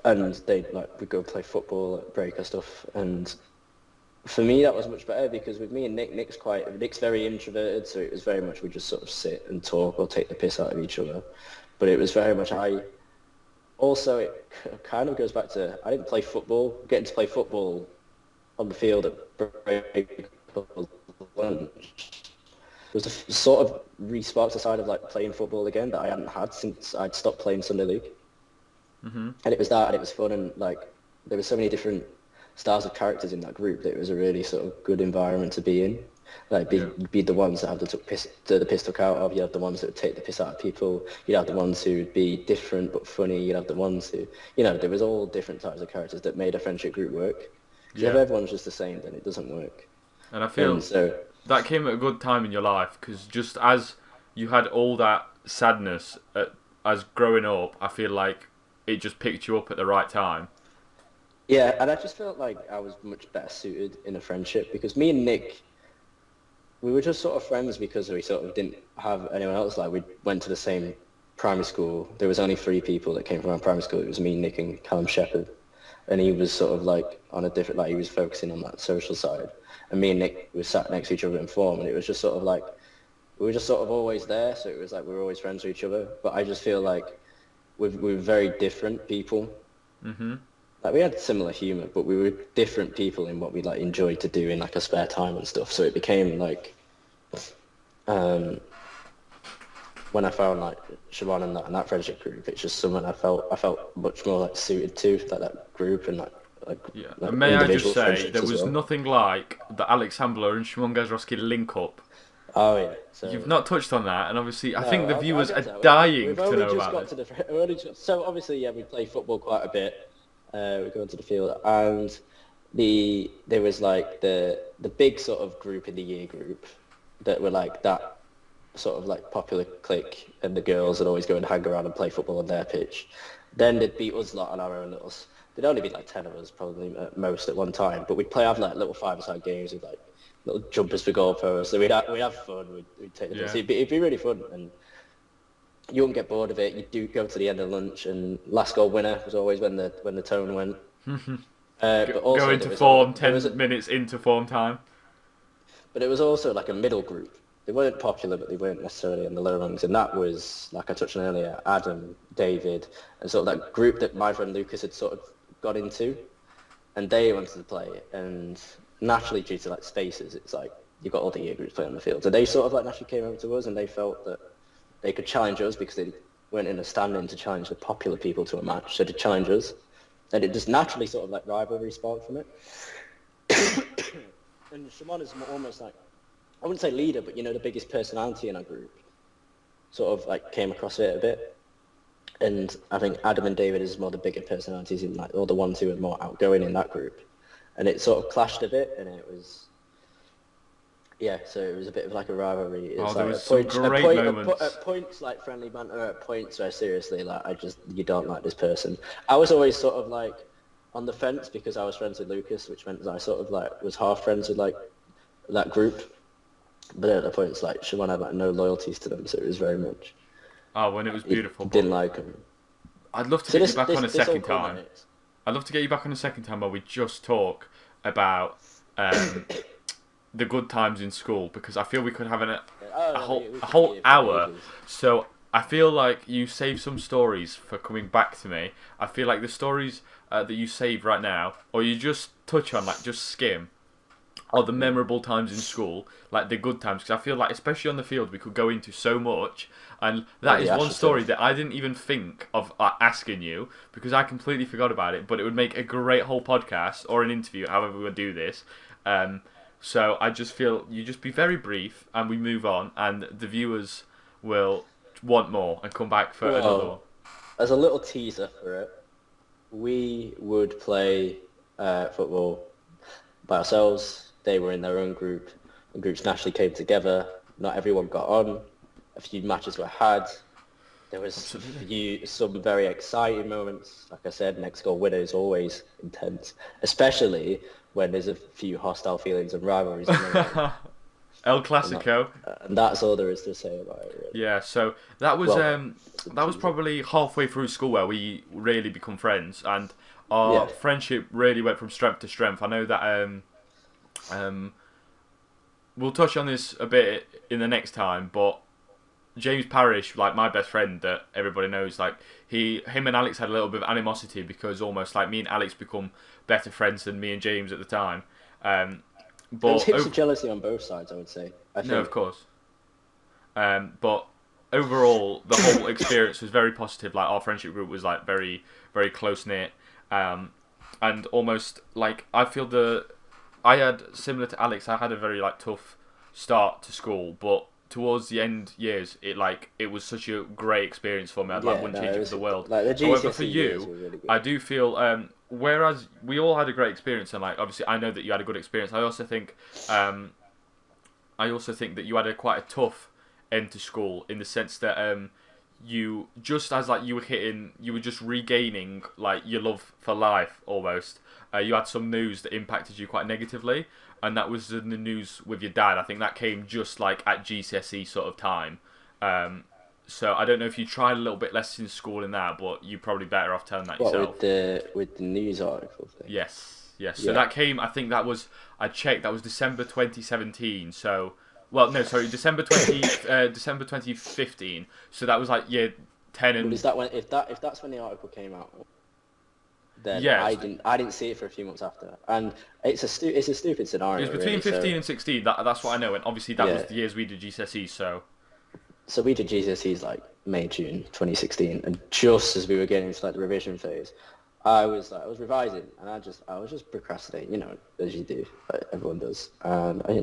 and we'd go play football at break or stuff. And for me, that was much better because with me and Nick's very introverted, so it was very much we just sort of sit and talk or take the piss out of each other. But it was very much also it kind of goes back to I didn't play football. Getting to play football on the field at break lunch was a sort of re-sparked the side of like playing football again that I hadn't had since I'd stopped playing Sunday League. Mm-hmm. And it was that, and it was fun, and like there were so many different styles of characters in that group that it was a really sort of good environment to be in. Like be the ones that have the piss took out of. You have the ones that would take the piss out of people. You'd have the ones who would be different but funny. You'd have the ones who, you know, there was all different types of characters that made a friendship group work. If everyone's just the same, then it doesn't work. And I feel that came at a good time in your life because just as you had all that sadness as growing up, I feel like it just picked you up at the right time. Yeah, and I just felt like I was much better suited in a friendship because me and Nick, we were just sort of friends because we sort of didn't have anyone else. Like we went to the same primary school. There was only 3 people that came from our primary school. It was me, Nick, and Callum Shepherd. And he was sort of like on a different, like he was focusing on that social side. And me and Nick were sat next to each other in form, and it was just sort of like, we were just sort of always there. So it was like we were always friends with each other. But I just feel like we were very different people. Mm-hmm. Like we had similar humour, but we were different people in what we like enjoyed to do in like a spare time and stuff. So it became like, when I found like Szymon and that friendship group, it's just someone I felt much more like suited to, like that group and like and may I just say there was nothing like the Alex Ambler and Szymon Gazrowski link up. Oh yeah. So, you've not touched on that, and obviously I think the viewers are dying to know about it. So obviously, we play football quite a bit. We go into the field, and there was like the big sort of group in the year group that were like that sort of like popular clique, and the girls would always go and hang around and play football on their pitch. Then they'd beat us lot on our own little. There'd only be like 10 of us probably at most at one time, but we'd have like little 5-a-side games with like little jumpers for goalposts. So we'd have fun. We'd take the piss. It'd be really fun, and you wouldn't get bored of it. You'd go to the end of lunch, and last goal winner was always when the tone went. But also go into form 10 minutes into form time. But it was also like a middle group. They weren't popular, but they weren't necessarily in the lower rungs. And that was, like I touched on earlier, Adam, David, and sort of that group that my friend Lucas had sort of got into. And they wanted to play. And naturally, due to like spaces, it's like you've got all the year groups playing on the field. So they sort of like naturally came over to us, and they felt that they could challenge us because they weren't in a standing to challenge the popular people to a match. So to challenge us. And it just naturally sort of like rivalry sparked from it. And Szymon is almost like, I wouldn't say leader, but the biggest personality in our group sort of like came across it a bit. And I think Adam and David is more the bigger personalities in like, or the ones who are more outgoing in that group. And it sort of clashed a bit, and it was, so it was a bit of like a rivalry. It's there like was some great moments. At points like friendly banter, at points where seriously like you don't like this person. I was always sort of like on the fence because I was friends with Lucas, which meant that I sort of like was half friends with like that group. But at the points like Szymon had like no loyalties to them, so it was very much. Oh, when it was beautiful. Didn't like him. I'd love to get you back on a second time. I'd love to get you back on a second time where we just talk about the good times in school, because I feel we could have a whole hour. So I feel like you saved some stories for coming back to me. I feel like the stories that you saved right now, or you just touch on, like just skim, are the memorable times in school, like the good times. Because I feel like, especially on the field, we could go into so much. And that is one story that I didn't even think of asking you, because I completely forgot about it. But it would make a great whole podcast or an interview, however we would do this. So I just feel you just be very brief, and we move on, and the viewers will want more and come back for another one. As a little teaser for it, we would play football by ourselves. They were in their own group. The groups naturally came together. Not everyone got on. A few matches were had. There was some very exciting moments. Like I said, next goal winner is always intense, especially when there's a few hostile feelings and rivalries. El Clasico. And that's all there is to say about it, really. Yeah, so that was probably halfway through school where we really become friends, and our friendship really went from strength to strength. I know that we'll touch on this a bit in the next time, but James Parrish, like my best friend that everybody knows, like him and Alex had a little bit of animosity because almost like me and Alex become better friends than me and James at the time. But there was heaps of jealousy on both sides, I would say. No, of course. But overall, the whole experience was very positive. Like our friendship group was like very, very close knit, and almost like I feel I had, similar to Alex, I had a very like tough start to school, but towards the end years, it was such a great experience for me. I wouldn't change it for the world. Like, however, for you, really, I do feel whereas we all had a great experience, and like obviously I know that you had a good experience. I also think that you had quite a tough end to school, in the sense that you just as like you were just regaining like your love for life almost. You had some news that impacted you quite negatively, and that was the news with your dad. I think that came just like at GCSE sort of time. So I don't know if you tried a little bit less in school in that, but you're probably better off telling that yourself. With the news article thing? Yes. So that came, I think that was, I checked, that was December 2017. So, well, no, sorry, December 2015. So that was like year 10 and... Well, is that when, if that's when the article came out? Then I didn't see it for a few months after, and it's a stupid scenario. It was between 15 and 16. That's what I know, and obviously that was the years we did GCSEs. So we did GCSEs like May, June 2016, and just as we were getting into like the revision phase, I was revising, and I was just procrastinating, as you do, like everyone does, and I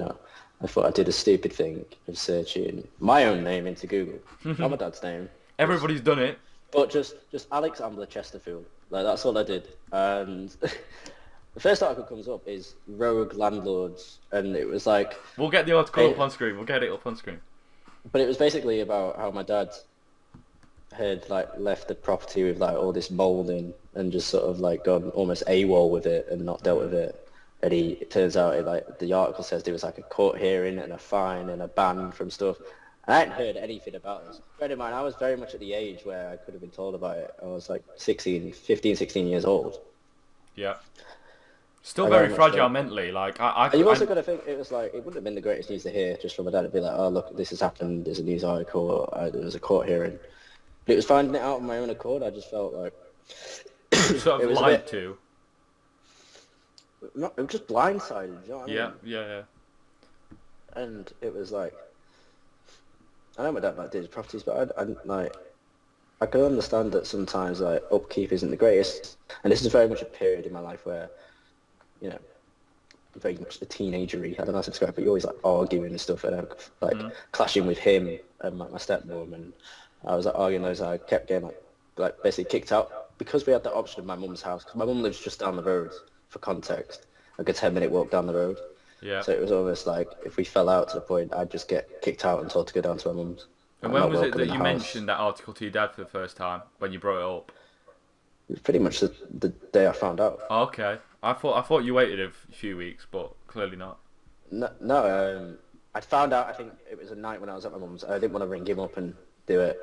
thought I did a stupid thing of searching my own name into Google, not my dad's name. Everybody's done it. But just Alex Ambler Chesterfield. Like, that's all I did. And the first article comes up is rogue landlords, and it was like... We'll get the article up on screen. but it was basically about how my dad had like left the property with like all this molding and just sort of like gone almost AWOL with it and not dealt with it. And it turns out like the article says there was like a court hearing and a fine and a ban from stuff. And I hadn't heard anything about this. Bear in mind, I was very much at the age where I could have been told about it. I was like 16 years old. Yeah. Still very fragile mentally. Like and you also got to think it was like it wouldn't have been the greatest news to hear just from my dad. It'd be like, oh look, this has happened. There's a news article. Or, there was a court hearing. But it was finding it out on my own accord. I just felt like sort of lied to. It was just blindsided. You know what I mean? Yeah. And it was like, I know my dad like did his properties, but I can understand that sometimes like upkeep isn't the greatest. And this is very much a period in my life where, you know, very much the teenagery. I don't know how to describe it, but you're always like arguing and stuff, and like clashing with him and my stepmom, and I was like arguing those. I kept getting like basically kicked out because we had the option of my mum's house. Because my mum lives just down the road. For context, like a 10-minute walk down the road. Yeah. So it was almost like if we fell out to the point, I'd just get kicked out and told to go down to my mum's. And when was it that you mentioned that article to your dad for the first time when you brought it up? It was pretty much the day I found out. Oh, okay. I thought you waited a few weeks, but clearly not. No. I found out. I think it was a night when I was at my mum's. I didn't want to ring him up and do it.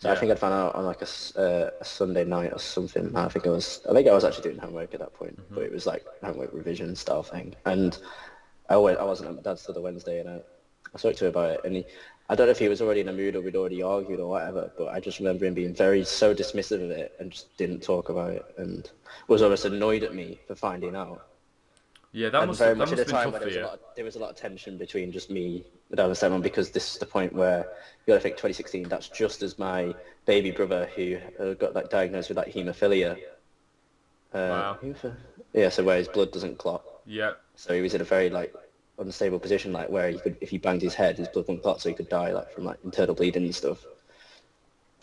So I think I'd found out on like a Sunday night or something. I think I was actually doing homework at that point, but it was like homework revision style thing. And I wasn't at my dad's till the Wednesday, and I spoke to him about it. And I don't know if he was already in a mood or we'd already argued or whatever, but I just remember him being so dismissive of it and just didn't talk about it, and was almost annoyed at me for finding out. Yeah, that must have been tough for you. There was a lot of tension between just me, my dad and Szymon, because this is the point where you got to think 2016. That's just as my baby brother who got like diagnosed with like haemophilia. Wow. Yeah, so where his blood doesn't clot. Yeah. So he was in a very like unstable position, like where he could, if he banged his head, his blood wouldn't clot, so he could die like from like internal bleeding and stuff.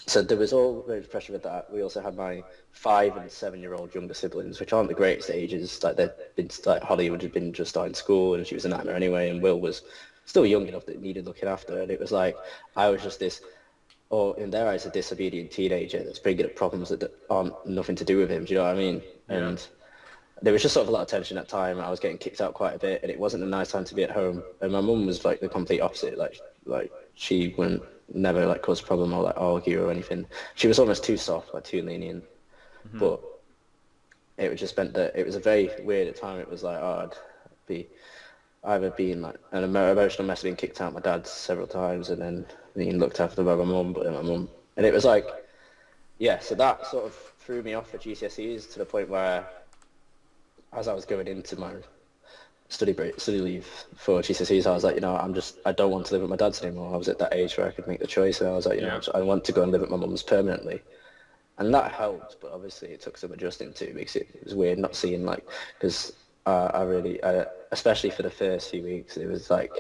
So there was all very much pressure with that. We also had my 5 and 7-year-old younger siblings, which aren't the greatest ages. Like Holly had been just starting school, and she was a nightmare anyway, and Will was still young enough that needed looking after. And it was like I was just this, or in their eyes, a disobedient teenager that's bringing up problems that aren't nothing to do with him. Do you know what I mean? Yeah. And there was just sort of a lot of tension at that time. I was getting kicked out quite a bit, and it wasn't a nice time to be at home. And my mum was like the complete opposite. Like she wouldn't never like cause a problem or like argue or anything. She was almost too soft, like too lenient. But it just meant that it was a very weird at time. It was like I'd be either being like an emotional mess, being kicked out my dad several times, and then being looked after by my mum. But then my mum, and it was like, yeah. So that sort of threw me off for GCSEs to the point where, as I was going into my study leave for GCSEs, I was like, I don't want to live with my dad's anymore. I was at that age where I could make the choice, and I was like, I want to go and live at my mum's permanently. And that helped, but obviously it took some adjusting to, because it was weird not seeing, like, because I especially for the first few weeks, it was like,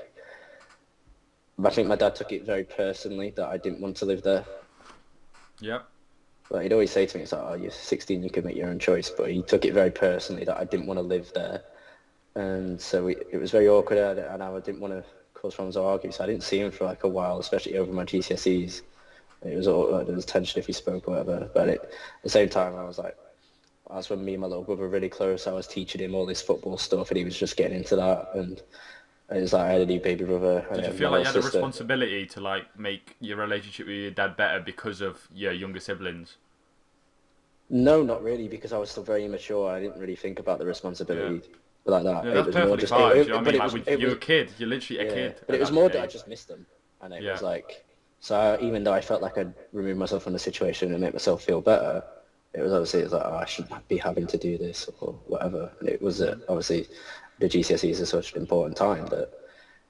I think my dad took it very personally that I didn't want to live there. Yeah. Like, he'd always say to me, it's like, oh, you're 16, you can make your own choice, but he took it very personally that I didn't want to live there. And so it was very awkward, and I didn't want to cause problems or argue, so I didn't see him for like a while, especially over my GCSEs. It was all like, there was tension if he spoke or whatever, but at the same time, I was like, that's when me and my little brother were really close. I was teaching him all this football stuff, and he was just getting into that, and it was like I had a new baby brother. Did you feel like you had a responsibility to like make your relationship with your dad better because of your younger siblings? No, not really, because I was still very immature. I didn't really think about the responsibility like that. Yeah, that's perfectly fine. You know what I mean? You're a kid. You're literally a kid. But it was more that I just missed them, and it was like, so even though I felt like I'd remove myself from the situation and make myself feel better, it was like, oh, I shouldn't be having to do this or whatever. And it was obviously the GCSEs are such an important time that,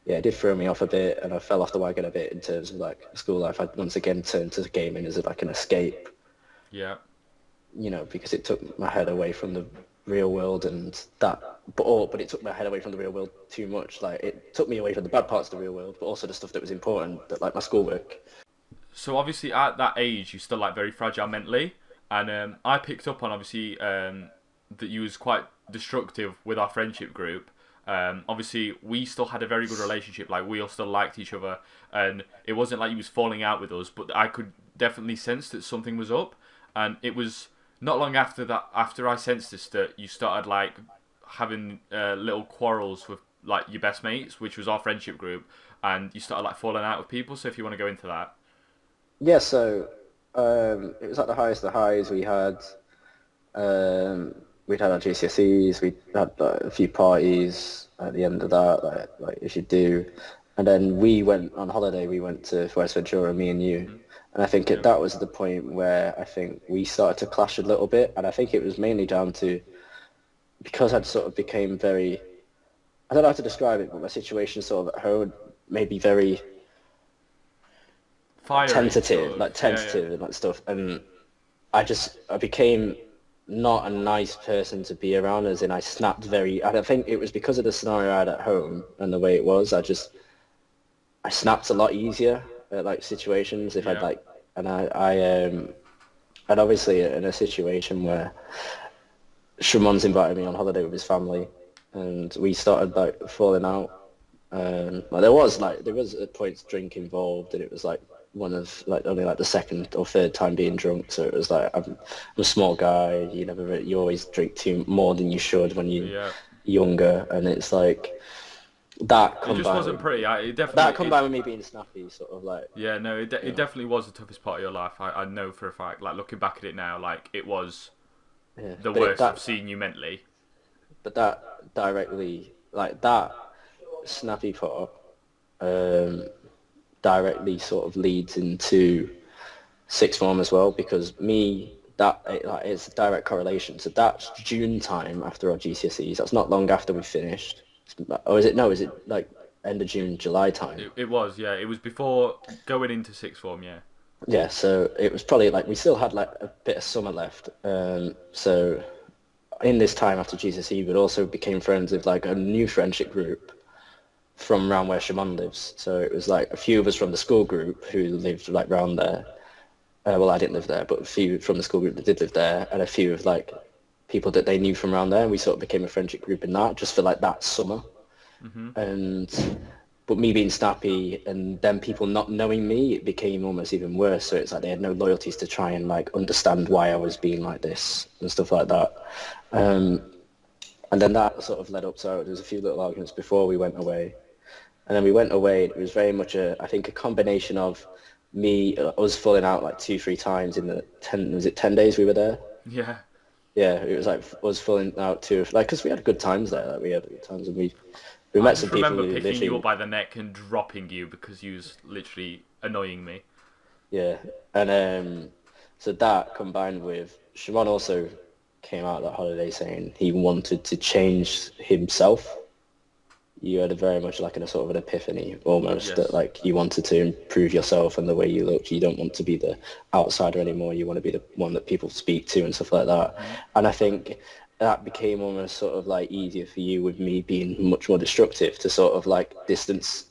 yeah, it did throw me off a bit, and I fell off the wagon a bit in terms of like school life. I once again turned to gaming as like an escape. Yeah. Because it took my head away from the real world, and that, but it took my head away from the real world too much. Like, it took me away from the bad parts of the real world, but also the stuff that was important, that like my schoolwork. So obviously at that age, you're still like very fragile mentally, and I picked up on obviously that you was quite destructive with our friendship group, Obviously, we still had a very good relationship. Like, we all still liked each other, and it wasn't like he was falling out with us. But I could definitely sense that something was up, and it was not long after that. After I sensed this, that you started like having little quarrels with like your best mates, which was our friendship group, and you started like falling out with people. So if you want to go into that, Yeah, so it was at the highest of the highs. We'd had our GCSEs, we had a few parties at the end of that, like you should do. And then we went on holiday, we went to West Ventura, me and you. And I think that was the point where I think we started to clash a little bit. And I think it was mainly down to, because I'd sort of became very, I don't know how to describe it, but my situation sort of at home made me very fiery, tentative, sort of. tentative and that stuff. And I became not a nice person to be around, as in I snapped very, I don't think it was because of the scenario I had at home and the way it was, I snapped a lot easier at like situations if I'd like, and and obviously in a situation where Szymon's invited me on holiday with his family and we started like falling out. Like there was at points drink involved, and it was like one of like only like the second or third time being drunk. So it was like I'm a small guy. You always drink more than you should when you're younger, and it's like that combined. It just wasn't pretty. That combined with me being snappy, sort of like. Yeah, no, it definitely was the toughest part of your life. I know for a fact. Like looking back at it now, like it was the worst I've seen you mentally. But that directly, like that snappy part, directly sort of leads into sixth form as well, because it's a direct correlation. So that's June time after our GCSEs. That's not long after we finished. Or is it? No, is it like end of June, July time? It was, yeah. It was before going into sixth form, yeah. Yeah, so it was probably like we still had like a bit of summer left. So in this time after GCSE, we also became friends with like a new friendship group from around where Szymon lives. So it was like a few of us from the school group who lived like around there. Well, I didn't live there, but a few from the school group that did live there, and a few of like people that they knew from around there. And we sort of became a friendship group in that, just for like that summer. But me being snappy and then people not knowing me, it became almost even worse. So it's like they had no loyalties to try and like understand why I was being like this and stuff like that. And then that sort of led up to, there was a few little arguments before we went away. And then we went away. It was very much I think a combination of us falling out like 2-3 times in the 10 days we were there? Yeah. Yeah, it was like us falling out too, like, because we had good times there. Like we had good times, and we met some people. I remember picking you up by the neck and dropping you because you was literally annoying me. Yeah, and so that combined with Szymon also came out that holiday saying he wanted to change himself. You had very much like a sort of an epiphany almost, that like you wanted to improve yourself and the way you looked. You don't want to be the outsider anymore. You want to be the one that people speak to and stuff like that. And I think that became almost sort of like easier for you with me being much more destructive to sort of like distance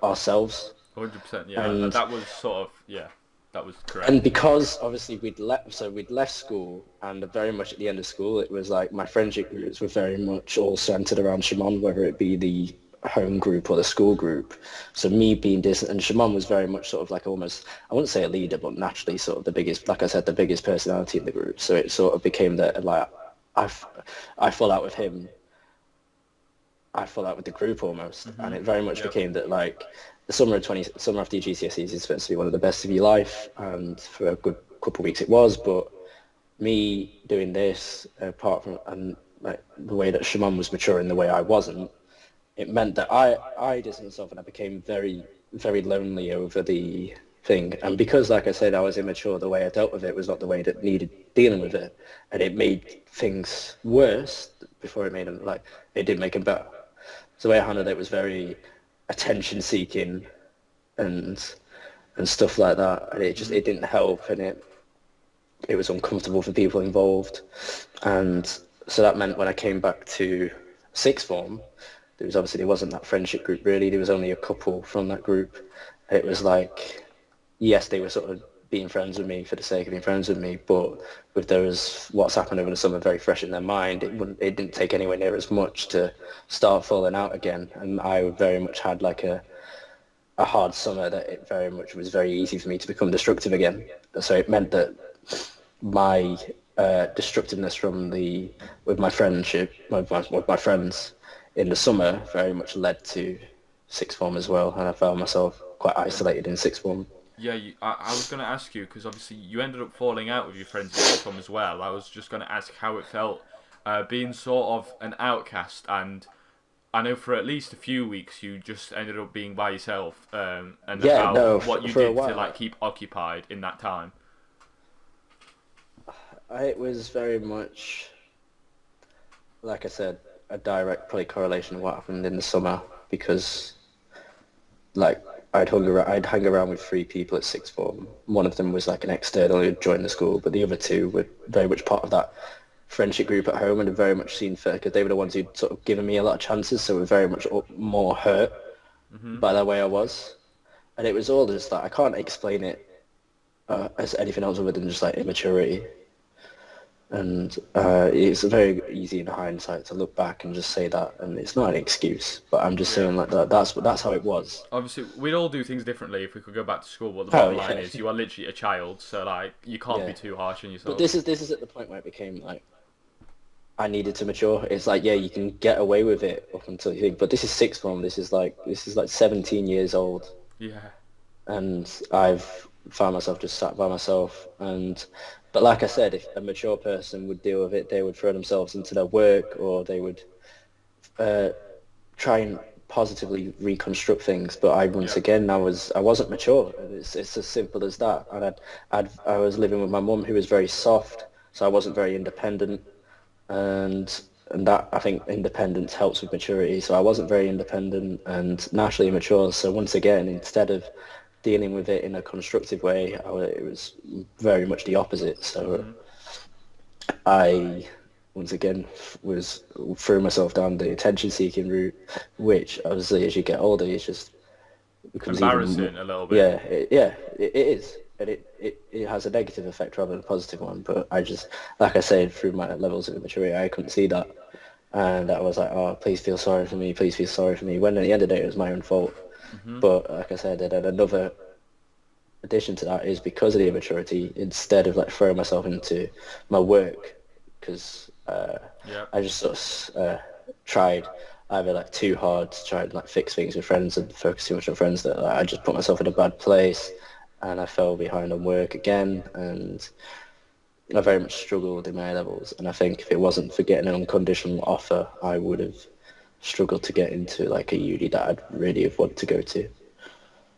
ourselves. 100%, yeah. And that was sort of, that was correct. And because obviously we'd left school, and very much at the end of school, it was like my friendship groups were very much all centered around Szymon, whether it be the home group or the school group. So me being distant, and Szymon was very much sort of like almost, I wouldn't say a leader, but naturally sort of the biggest, like I said, the biggest personality in the group. So it sort of became that like I fall out with him, I fall out with the group almost, and it very much became that like the summer after your GCSEs is supposed to be one of the best of your life, and for a good couple of weeks it was. But me doing this, apart from and like the way that Szymon was maturing, the way I wasn't, it meant that I distanced myself, and I became very, very lonely over the thing. And because, like I said, I was immature, the way I dealt with it was not the way that needed dealing with it, and it made things worse before it made them, like, it did make them better. So the way I handled it was very attention seeking and stuff like that, and it didn't help, and it was uncomfortable for people involved. And so that meant when I came back to sixth form, there wasn't that friendship group really. There was only a couple from that group. It was like, yes, they were sort of being friends with me for the sake of being friends with me, but with those what's happened over the summer very fresh in their mind, it didn't take anywhere near as much to start falling out again. And I very much had like a hard summer that it very much was very easy for me to become destructive again. So it meant that my destructiveness with my friendship, with my friends in the summer very much led to sixth form as well, and I found myself quite isolated in sixth form. Yeah, I was going to ask you, because obviously you ended up falling out with your friends in sixth form as well. I was just going to ask how it felt being sort of an outcast, and I know for at least a few weeks you just ended up being by yourself, and what you did to like keep occupied in that time. It was very much, like I said, a direct probably correlation of what happened in the summer, because like I'd hang around with 3 people at sixth form. One of them was like an external who joined the school, but the other 2 were very much part of that friendship group at home and had very much seen fit, because they were the ones who'd sort of given me a lot of chances, so were very much more hurt by the way I was. And it was all just that I can't explain it as anything else other than just like immaturity. And it's very easy in hindsight to look back and just say that, and it's not an excuse, but I'm just saying like that's how it was. Obviously, we'd all do things differently if we could go back to school, but the bottom line is you are literally a child, so like you can't be too harsh on yourself. But this is at the point where it became like I needed to mature. It's like, yeah, you can get away with it up until you think, but this is sixth form. This is like 17 years old. Yeah. And I've found myself just sat by myself. But like I said, if a mature person would deal with it, they would throw themselves into their work, or they would try and positively reconstruct things. But I wasn't mature. It's as simple as that. And I was living with my mum, who was very soft, so I wasn't very independent. And that, I think, independence helps with maturity. So I wasn't very independent and naturally immature. So once again, instead of dealing with it in a constructive way, it was very much the opposite. So I, once again, threw myself down the attention-seeking route, which obviously as you get older, it's just becomes embarrassing a little bit. It is. And it has a negative effect rather than a positive one. But I just, like I said, through my levels of immaturity, I couldn't see that. And I was like, oh, please feel sorry for me, please feel sorry for me. When at the end of the day, it was my own fault. But like I said, then another addition to that is because of the immaturity, instead of like throwing myself into my work, because I just sort of tried either like too hard to try and like fix things with friends and focus too much on friends, that I just put myself in a bad place, and I fell behind on work again, and I very much struggled in my A-levels. And I think if it wasn't for getting an unconditional offer, I would have struggled to get into like a uni that I'd really have wanted to go to.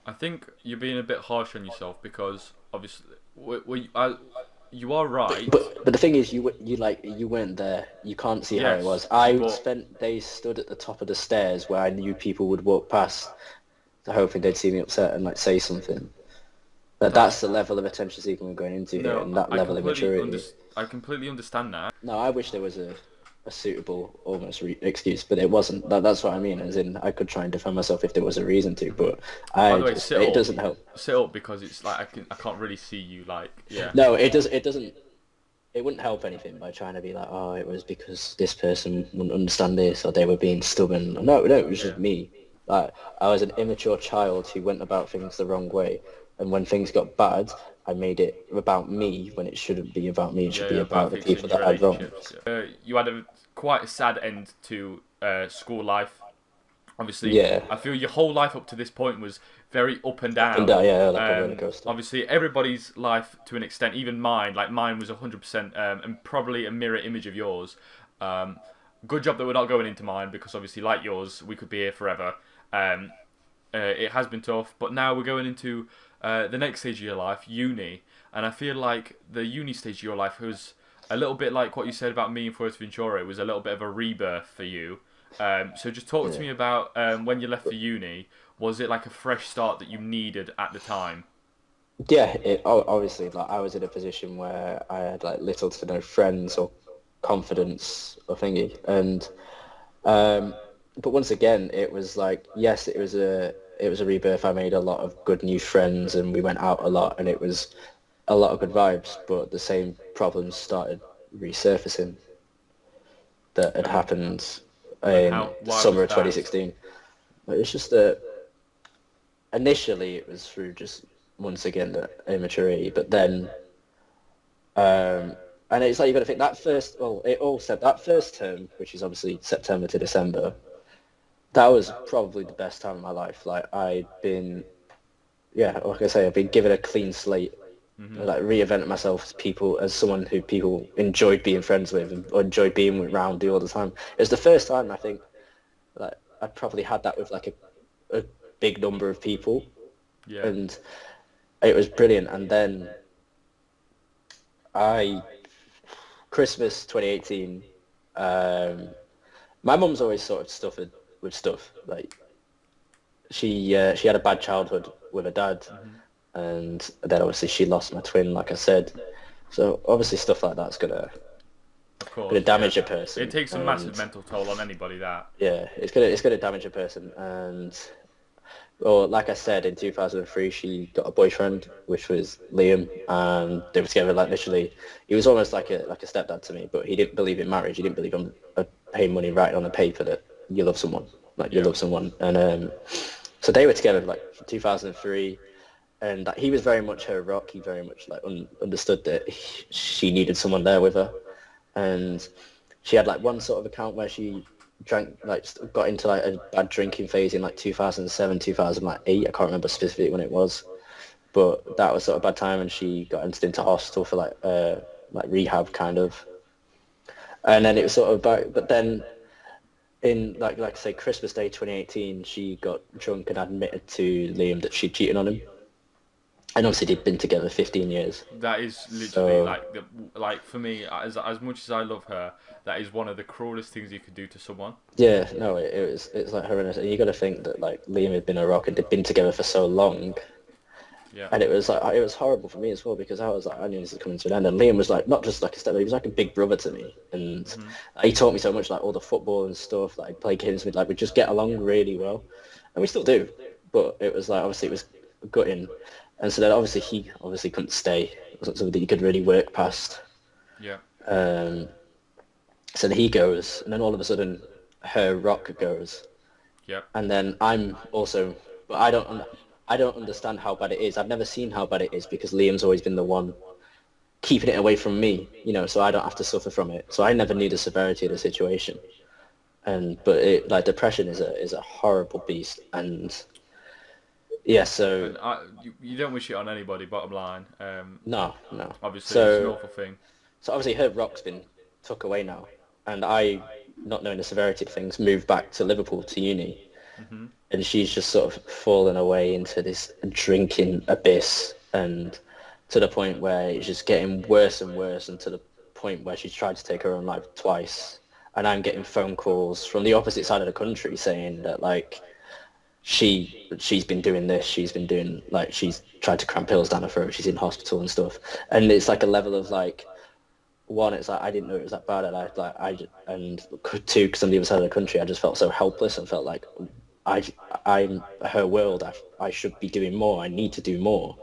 I think you're being a bit harsh on yourself, because obviously you are right. But the thing is, you weren't there. You can't see how it was. I spent days stood at the top of the stairs where I knew people would walk past, hoping they'd see me upset and like say something. That's the level of attention seeking we're going into here, and that level of maturity. I completely understand that. No, I wish there was a suitable almost excuse, but it wasn't. That's what I mean, as in I could try and defend myself if there was a reason to, but it doesn't help. Sit up, because it's like I can't really see you, like, yeah. No, it doesn't. It wouldn't help anything by trying to be like, oh, it was because this person wouldn't understand this, or they were being stubborn. No, it was just me. Like, I was an immature child who went about things the wrong way, and when things got bad, I made it about me when it shouldn't be about me. It should be about the people that I'd wronged. You had quite a sad end to school life. Obviously, I feel your whole life up to this point was very up and down. Like a roller coaster. Obviously, everybody's life to an extent, even mine, like mine was 100% and probably a mirror image of yours. Good job that we're not going into mine, because obviously, like yours, we could be here forever. It has been tough, but now we're going into the next stage of your life, uni, and I feel like the uni stage of your life was a little bit like what you said about me in Fuerteventura. It was a little bit of a rebirth for you. So just talk to me about when you left for uni. Was it like a fresh start that you needed at the time? Yeah, obviously, like I was in a position where I had like little to no friends or confidence or thingy, and but once again, it was like, yes, it was a rebirth. I made a lot of good new friends, and we went out a lot, and it was a lot of good vibes, but the same problems started resurfacing that had happened in summer of 2016. But it's just that initially it was through just, once again, the immaturity, but then, and it's like you got to think that that first term, which is obviously September to December, that was probably the best time of my life. Like I'd been, like I say, I've been given a clean slate, like reinvented myself as someone who people enjoyed being friends with and enjoyed being around all the time. It was the first time I think like I probably had that with like a big number of people, and it was brilliant. And then Christmas 2018, my mum's always sort of suffered with stuff. Like she had a bad childhood with her dad, and then obviously she lost my twin, like I said. So obviously stuff like that's gonna damage a person. It takes a massive mental toll on anybody. That it's gonna damage a person. And like I said, in 2003 she got a boyfriend, which was Liam, and they were together like literally. He was almost like a stepdad to me, but he didn't believe in marriage. He didn't believe in paying money, writing on a paper that you love someone, you love someone. And so they were together like 2003. And he was very much her rock. He very much like understood that she needed someone there with her. And she had like one sort of account where she drank, like got into like a bad drinking phase in like 2007, 2008. I can't remember specifically when it was, but that was sort of bad time. And she got entered into hospital for like rehab kind of. And then it was sort of but then in like I say, Christmas Day 2018, she got drunk and admitted to Liam that she'd cheated on him. And obviously they'd been together 15 years. That is literally like for me, as much as I love her, that is one of the cruelest things you could do to someone. Yeah, no, it's like horrendous. And you got to think that like Liam had been a rock and they'd been together for so long. Yeah. And it was horrible for me as well, because I was like, I knew this was coming to an end. And Liam was like not just like a stepbrother, he was like a big brother to me. And he taught me so much, like all the football and stuff. Like play games with, like we just get along really well, and we still do. But it was like obviously it was gutting. And so then obviously he couldn't stay. It wasn't something that you could really work past. Yeah. So then he goes, and then all of a sudden her rock goes. Yep. And then I'm also, but I don't understand how bad it is. I've never seen how bad it is because Liam's always been the one keeping it away from me, so I don't have to suffer from it. So I never knew the severity of the situation. But like depression is a horrible beast. And yeah, so you don't wish it on anybody. Bottom line. No. Obviously, it's an awful thing. So obviously, her rock's been took away now, and I, not knowing the severity of things, moved back to Liverpool to uni, and she's just sort of fallen away into this drinking abyss, and to the point where it's just getting worse and worse, and to the point where she's tried to take her own life twice, and I'm getting phone calls from the opposite side of the country saying that like. She's been doing this. She's been doing like she's tried to cram pills down her throat. She's in hospital and stuff. And it's like a level of like, one, it's like I didn't know it was that bad, and two, because on the other side of the country, I just felt so helpless and felt like I'm her world. I should be doing more. I need to do more,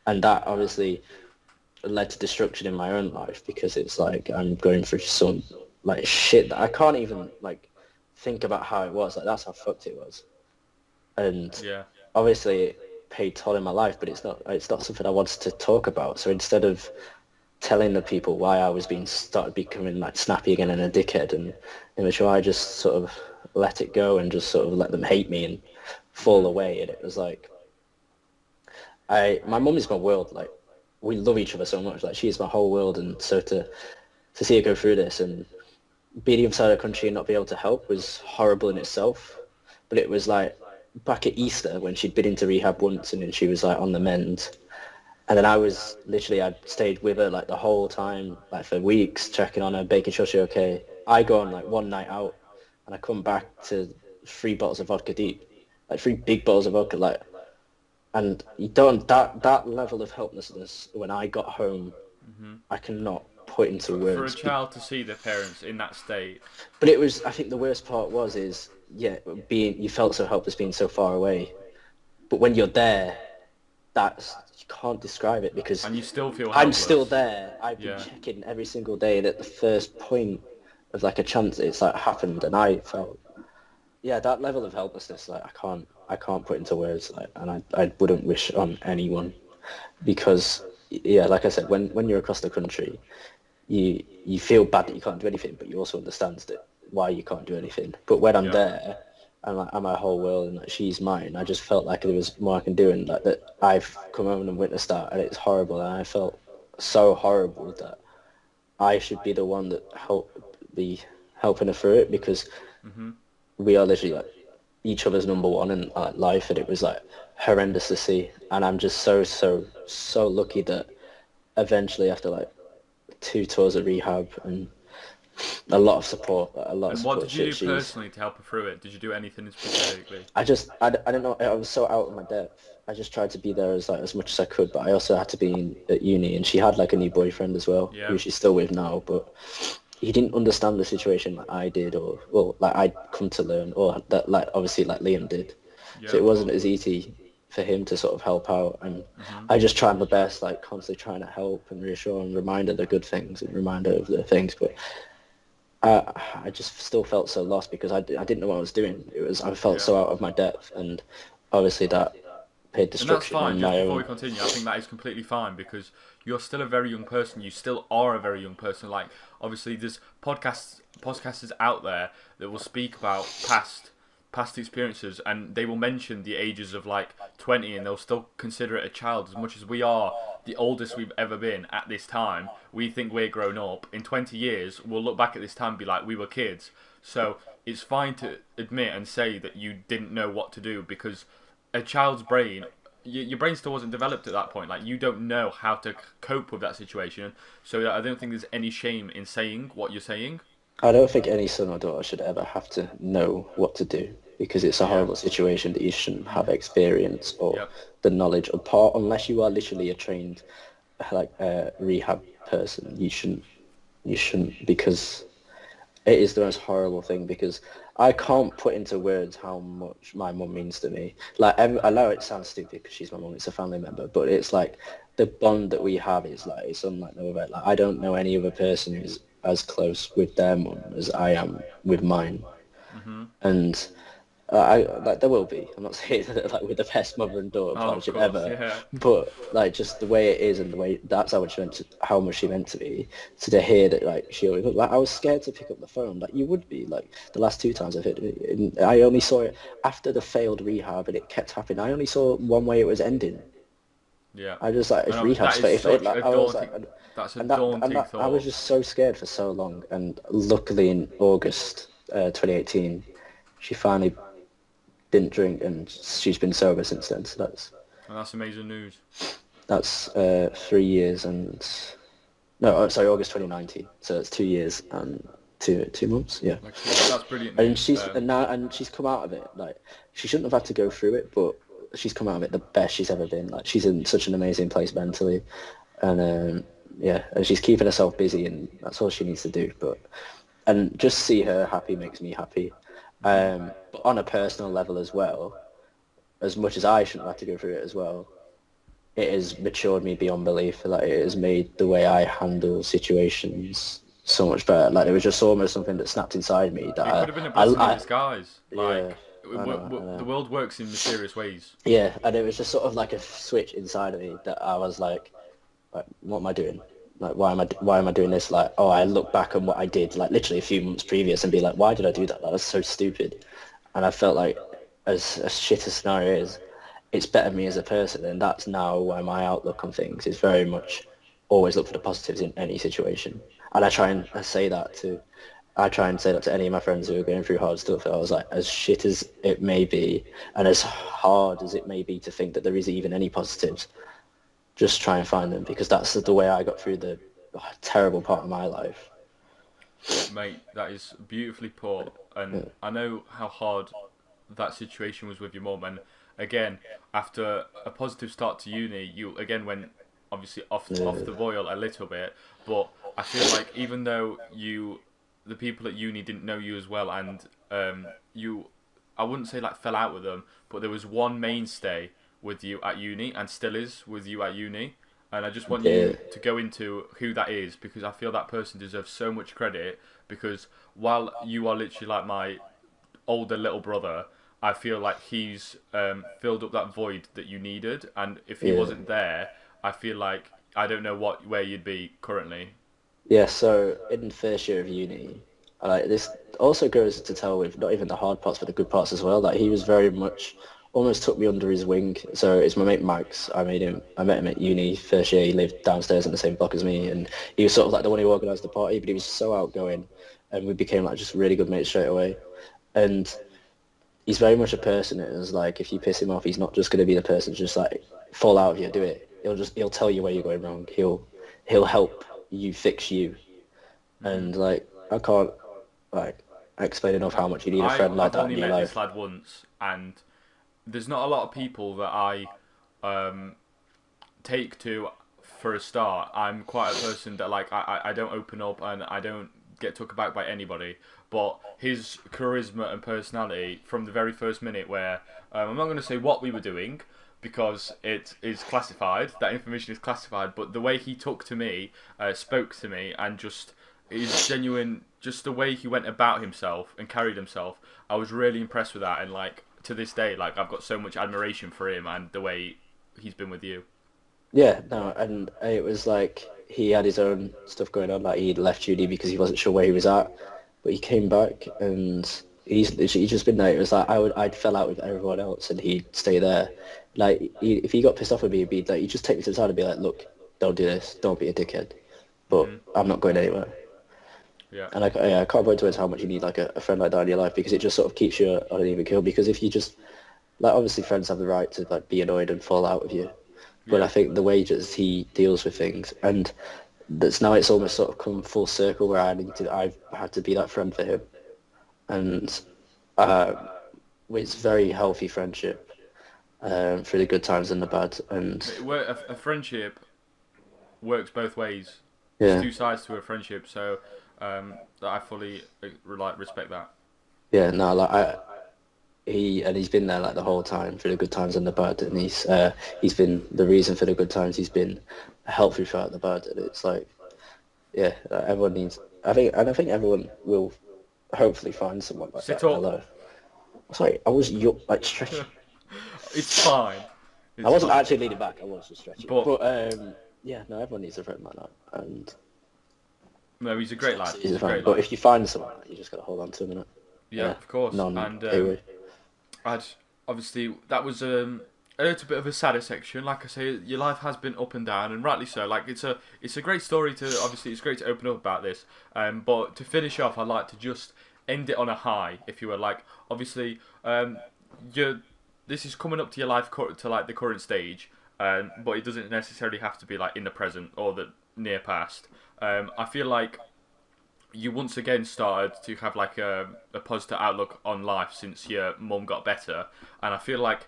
and that obviously led to destruction in my own life because it's like I'm going through some like shit that I can't even like think about how it was. Like that's how fucked it was. And obviously it paid toll in my life, but it's not something I wanted to talk about. So instead of telling the people why I was started becoming like snappy again and a dickhead and immature, I just sort of let it go and just sort of let them hate me and fall away. And it was like, my mum is my world. Like we love each other so much. Like she is my whole world. And so to see her go through this and be the other side of the country and not be able to help was horrible in itself. But it was like, back at Easter when she'd been into rehab once and then she was like on the mend, and then I stayed with her like the whole time, like for weeks, checking on her, making sure she's okay. I go on like one night out and I come back to 3 bottles of vodka deep, like 3 big bottles of vodka, like, and you don't that level of helplessness when I got home, I cannot put into words. For a child to see their parents in that state. But it was, I think the worst part is you felt so helpless being so far away. But when you're there, that's can't describe it because and you still feel I'm helpless. still there. I've been checking every single day that the first point of like a chance it's like happened, and I felt that level of helplessness. Like I can't put into words. Like, and I wouldn't wish on anyone because like I said, when you're across the country, you feel bad that you can't do anything, but you also understand that why you can't do anything. But when I'm there, and like I'm my whole world, and like she's mine, I just felt like there was more I can do, and like that I've come home and witnessed that, and it's horrible, and I felt so horrible that I should be the one that be helping her through it because we are literally like each other's number one in life, and it was like horrendous to see, and I'm just so lucky that eventually after like 2 tours of rehab and a lot of support. And what did you do personally to help her through it? Did you do anything specifically? I don't know. I was so out of my depth. I just tried to be there as much as I could, but I also had to be at uni, and she had like a new boyfriend as well, who she's still with now. But he didn't understand the situation like I did, or well, like I'd come to learn, or that like obviously like Liam did. So it wasn't as easy for him to sort of help out, and I just tried my best, like constantly trying to help and reassure and remind her the good things and remind her of the things, but I just still felt so lost because I didn't know what I was doing. I felt so out of my depth, and obviously that paid destruction on my own. Before we continue, I think that is completely fine because you're still a very young person. You still are a very young person. Like obviously, there's podcasters out there that will speak about past experiences, and they will mention the ages of like 20, and they'll still consider it a child. As much as we are the oldest we've ever been at this time, we think we're grown up. In 20 years, we'll look back at this time and be like, we were kids. So it's fine to admit and say that you didn't know what to do because a child's brain, your brain still wasn't developed at that point. Like you don't know how to cope with that situation. So I don't think there's any shame in saying what you're saying. I don't think any son or daughter should ever have to know what to do because it's a horrible situation that you shouldn't have experience or the knowledge of part unless you are literally a trained like rehab person. You shouldn't because it is the most horrible thing because I can't put into words how much my mum means to me. Like I know it sounds stupid because she's my mum, it's a family member, but it's like the bond that we have is like it's unlike no other. Like I don't know any other person who's as close with their mum as I am with mine, and I like there will be. I'm not saying that like with the best mother and daughter partnership ever, but like just the way it is and the way that's how much she meant to be. To hear that like she always like I was scared to pick up the phone. Like you would be like the last 2 times I've hit it. I only saw it after the failed rehab and it kept happening. I only saw one way it was ending. Yeah. I just like if rehab's I was like. That's a daunting thought. I was just so scared for so long, and luckily in August 2018, she finally didn't drink, and she's been sober since then. So that's amazing news. That's 3 years and August 2019. So it's 2 years and two months. Yeah, that's brilliant news. And she's come out of it. Like she shouldn't have had to go through it, but she's come out of it the best she's ever been. Like she's in such an amazing place mentally, and and she's keeping herself busy, and that's all she needs to do. And just see her happy makes me happy. But on a personal level as well, as much as I shouldn't have to go through it as well, it has matured me beyond belief. Like it has made the way I handle situations so much better. Like it was just almost something that snapped inside me. That it could have been a blessing in disguise. Like the world works in mysterious ways. Yeah, and it was just sort of like a switch inside of me that I was like, what am I doing? Like, why am I doing this? Like, I look back on what I did, like literally a few months previous, and be like, why did I do that? That was so stupid. And I felt like, as shit a scenario is, it's bettered me as a person, and that's now why my outlook on things is very much always look for the positives in any situation. And I try and say that to any of my friends who are going through hard stuff. I was like, as shit as it may be, and as hard as it may be to think that there is even any positives, just try and find them, because that's the way I got through the terrible part of my life. Mate, that is beautifully put, and I know how hard that situation was with your mum, and again, after a positive start to uni, you again went obviously off the boil a little bit, but I feel like even though the people at uni didn't know you as well, and I wouldn't say like fell out with them, but there was one mainstay with you at uni and still is with you at uni. And I just want you to go into who that is, because I feel that person deserves so much credit, because while you are literally like my older little brother, I feel like he's filled up that void that you needed. And if he wasn't there, I feel like I don't know where you'd be currently. Yeah, so in first year of uni, like this also goes to tell with not even the hard parts, but the good parts as well. Like he was very much almost took me under his wing. So it's my mate Max. I met him at uni first year. He lived downstairs in the same block as me, and he was sort of like the one who organised the party. But he was so outgoing, and we became like just really good mates straight away. And he's very much a person that is like, if you piss him off, he's not just going to be the person to just like fall out of you, do it. He'll tell you where you're going wrong. He'll help you fix you. And like I can't like explain enough how much you need a friend like that in your life. I've only met this lad once, and there's not a lot of people that I take to for a start. I'm quite a person that like I don't open up and I don't get took aback by anybody. But his charisma and personality from the very first minute, where I'm not going to say what we were doing because it is classified, that information is classified, but the way he talked to me, spoke to me, and just his genuine, just the way he went about himself and carried himself, I was really impressed with that. And like to this day, like I've got so much admiration for him and the way he's been with you. Yeah, no, and it was like he had his own stuff going on. Like he'd left uni because he wasn't sure where he was at, but he came back and he's just been there. It was like I'd fell out with everyone else and he'd stay there. Like if he got pissed off with me, he'd just take me to the side and be like, "Look, don't do this. Don't be a dickhead." But I'm not going anywhere. Yeah. And I can't put into words how much you need like a friend like that in your life, because it just sort of keeps you on an even keel. Because if you just like, obviously friends have the right to like be annoyed and fall out with you, but I think the way that he deals with things, and that's now it's almost sort of come full circle where I've had to be that friend for him, and it's very healthy friendship through the good times and the bad. And a friendship works both ways. Yeah. There's two sides to a friendship, so I fully respect that. Yeah, no, like he's been there like the whole time through the good times and the bad, and he's been the reason for the good times. He's been helpful throughout the bad, and it's like, yeah, everyone needs. I think everyone will hopefully find someone like Sit that. Up. Hello. Sorry, I was like stretching. It's fine. I wasn't actually leaning back. I was just stretching. But yeah, no, everyone needs a friend like that, and no, he's a great lad. He's a friend. But if you find someone, you just gotta hold on to him, innit? Yeah, of course. And obviously that was a little bit of a sadder section. Like I say, your life has been up and down, and rightly so. Like it's a great story to obviously it's great to open up about this. But to finish off, I'd like to just end it on a high, if you were. Like obviously, this is coming up to your life to like the current stage, but it doesn't necessarily have to be like in the present or the near past. I feel like you once again started to have like a positive outlook on life since your mum got better, and I feel like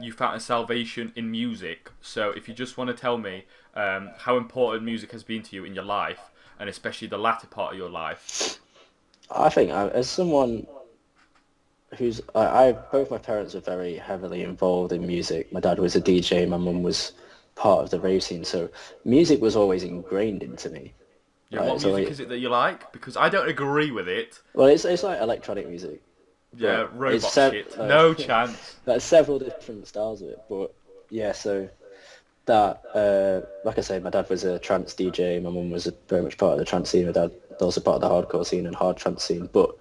you found a salvation in music. So if you just want to tell me how important music has been to you in your life, and especially the latter part of your life. I think as someone who's both my parents are very heavily involved in music. My dad was a DJ, my mum was part of the rave scene, so music was always ingrained into me. Yeah, what music is it that you like? Because I don't agree with it. Well, it's like electronic music. Yeah, robot shit. No chance. There's several different styles of it, but yeah, so that, like I say, my dad was a trance DJ, my mum was very much part of the trance scene, my dad was also part of the hardcore scene and hard trance scene, but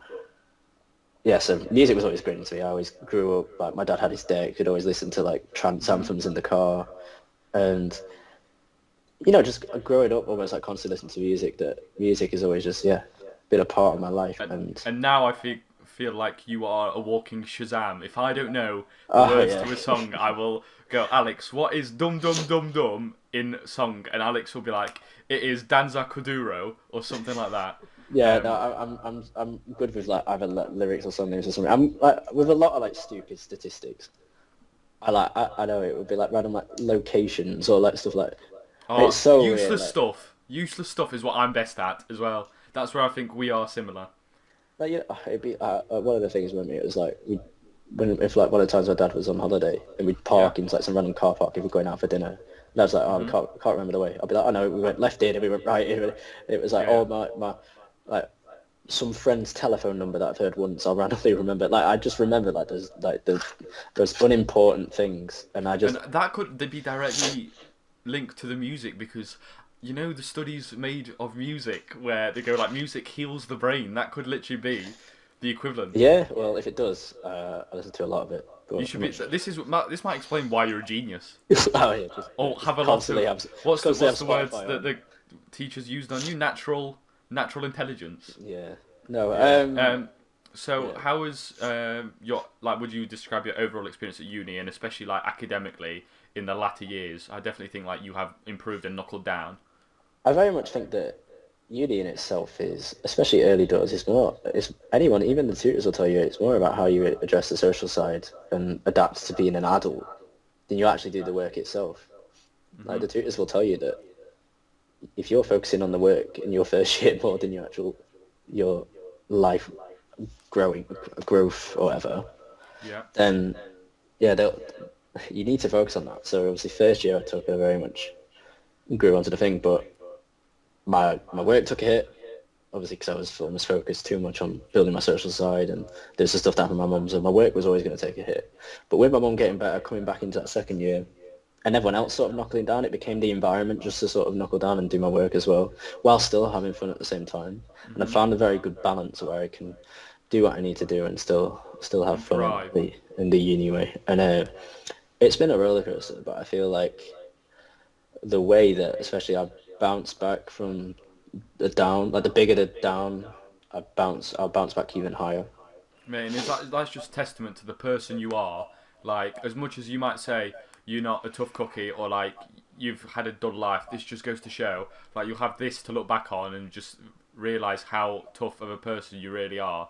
yeah, so music was always great into me. I always grew up, like my dad had his deck, could always listen to like trance anthems in the car, and you know, just growing up almost like constantly listening to music, that music is always just, been a part of my life. And now I feel like you are a walking Shazam. If I don't know the words to a song, I will go, Alex, what is dum dum dum dum in song? And Alex will be like, it is Danza Kuduro or something like that. Yeah, no, I'm good with like either lyrics or song names or something. I'm like with a lot of like stupid statistics. I know it would be like random like locations or like stuff like. Oh, it's so useless weird, like, stuff. Useless stuff is what I'm best at as well. That's where I think we are similar. Like, it'd be one of the things with me. It was like if like one of the times my dad was on holiday and we'd park in like some random car park if we're going out for dinner. And I was like, oh, we can't remember the way. I'll be like, oh no, we went left here and we went right here. It was like, oh my like some friend's telephone number that I've heard once. I'll randomly remember. Like I just remember like those unimportant things, and I just and that could be directly linked to the music because. You know the studies made of music where they go like music heals the brain. That could literally be the equivalent. Yeah, well, if it does, I listen to a lot of it. You should be. This might explain why you're a genius. Oh yeah, or have a lot of. What's the words that the teachers used on you? Natural intelligence. Yeah. No. So how was your like? Would you describe your overall experience at uni and especially like academically in the latter years? I definitely think like you have improved and knuckled down. I very much think that uni in itself is, especially early doors, it's anyone, even the tutors will tell you, it's more about how you address the social side and adapt to being an adult than you actually do the work itself. Mm-hmm. Like the tutors will tell you that if you're focusing on the work in your first year more than your life growth or whatever, then you need to focus on that. So obviously first year I took a very much grew onto the thing, but my work took a hit, obviously because I was almost focused too much on building my social side, and there's the stuff down from my mum, so my work was always going to take a hit. But with my mum getting better, coming back into that second year, and everyone else sort of knuckling down, it became the environment just to sort of knuckle down and do my work as well, while still having fun at the same time. Mm-hmm. And I found a very good balance where I can do what I need to do and still have fun in the uni way. And it's been a roller coaster, but I feel like the way that, especially I've bounced back from the down, like the bigger the down, I'll bounce back even higher. Man, that's just testament to the person you are. Like, as much as you might say you're not a tough cookie or like you've had a dull life, this just goes to show like you'll have this to look back on and just realise how tough of a person you really are.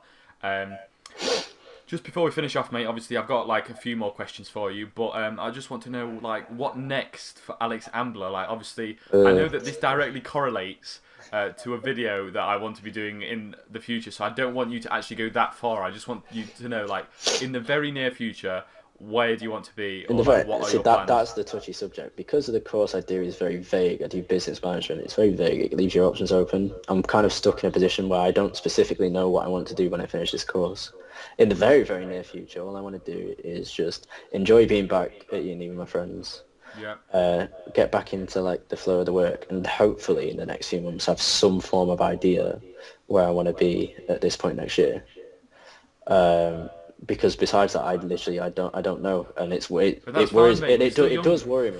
Just before we finish off, mate, obviously I've got like a few more questions for you, but I just want to know like what next for Alex Ambler. Like obviously I know that this directly correlates to a video that I want to be doing in the future, so I don't want you to actually go that far. I just want you to know like in the very near future, where do you want to be? Or, like, what are your plans? That's the touchy subject. Because of the course I do is very vague. I do business management. It's very vague. It leaves your options open. I'm kind of stuck in a position where I don't specifically know what I want to do when I finish this course. In the very, very near future, all I want to do is just enjoy being back at uni with my friends. Yeah. Get back into like the flow of the work, and hopefully in the next few months have some form of idea where I want to be at this point next year. Because besides that, I don't know, and it worries. It does worry me,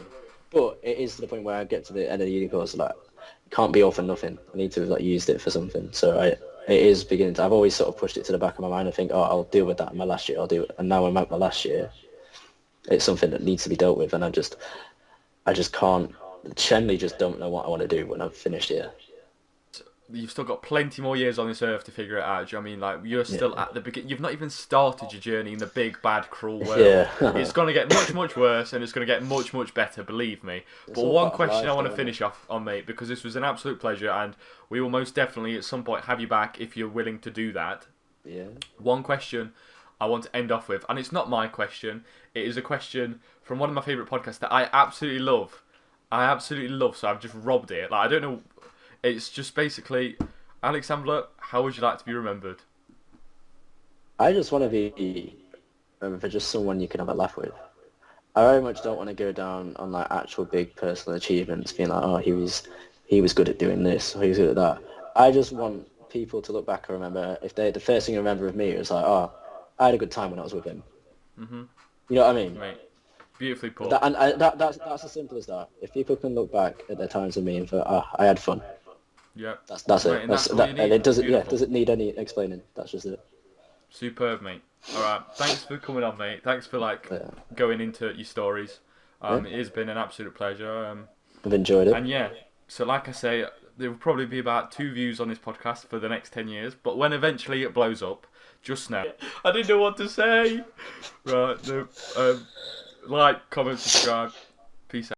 but it is to the point where I get to the end of the uni course, like it can't be all for nothing. I need to like used it for something. So it is beginning to. I've always sort of pushed it to the back of my mind and think, oh, I'll deal with that in my last year. I'll do it, and now I'm at my last year. It's something that needs to be dealt with, and I just can't. Generally, just don't know what I want to do when I've finished here. You've still got plenty more years on this earth to figure it out. Do you know what I mean? Like you're still at the beginning. You've not even started your journey in the big, bad, cruel world. Yeah. It's going to get much, much worse, and it's going to get much, much better. Believe me. But one question I want to finish off on, mate, because this was an absolute pleasure, and we will most definitely at some point have you back if you're willing to do that. Yeah. One question I want to end off with, and it's not my question. It is a question from one of my favourite podcasts that I absolutely love. So I've just robbed it. Like I don't know. It's just basically, Alex Ambler, how would you like to be remembered? I just want to be remembered for just someone you can have a laugh with. I very much don't want to go down on like actual big personal achievements, being like, oh, he was good at doing this, or he was good at that. I just want people to look back and remember, the first thing you remember of me is like, oh, I had a good time when I was with him. Mm-hmm. You know what I mean? Right. Beautifully put. That's as simple as that. If people can look back at their times with me and go, oh, I had fun. Yeah, that's it. And it doesn't need any explaining. That's just it. Superb, mate. All right, thanks for coming on, mate. Thanks for going into your stories. It has been an absolute pleasure. I've enjoyed it. And so like I say, there will probably be about 2 views on this podcast for the next 10 years. But when eventually it blows up, just know. I didn't know what to say. Right, no. Like, comment, subscribe. Peace out.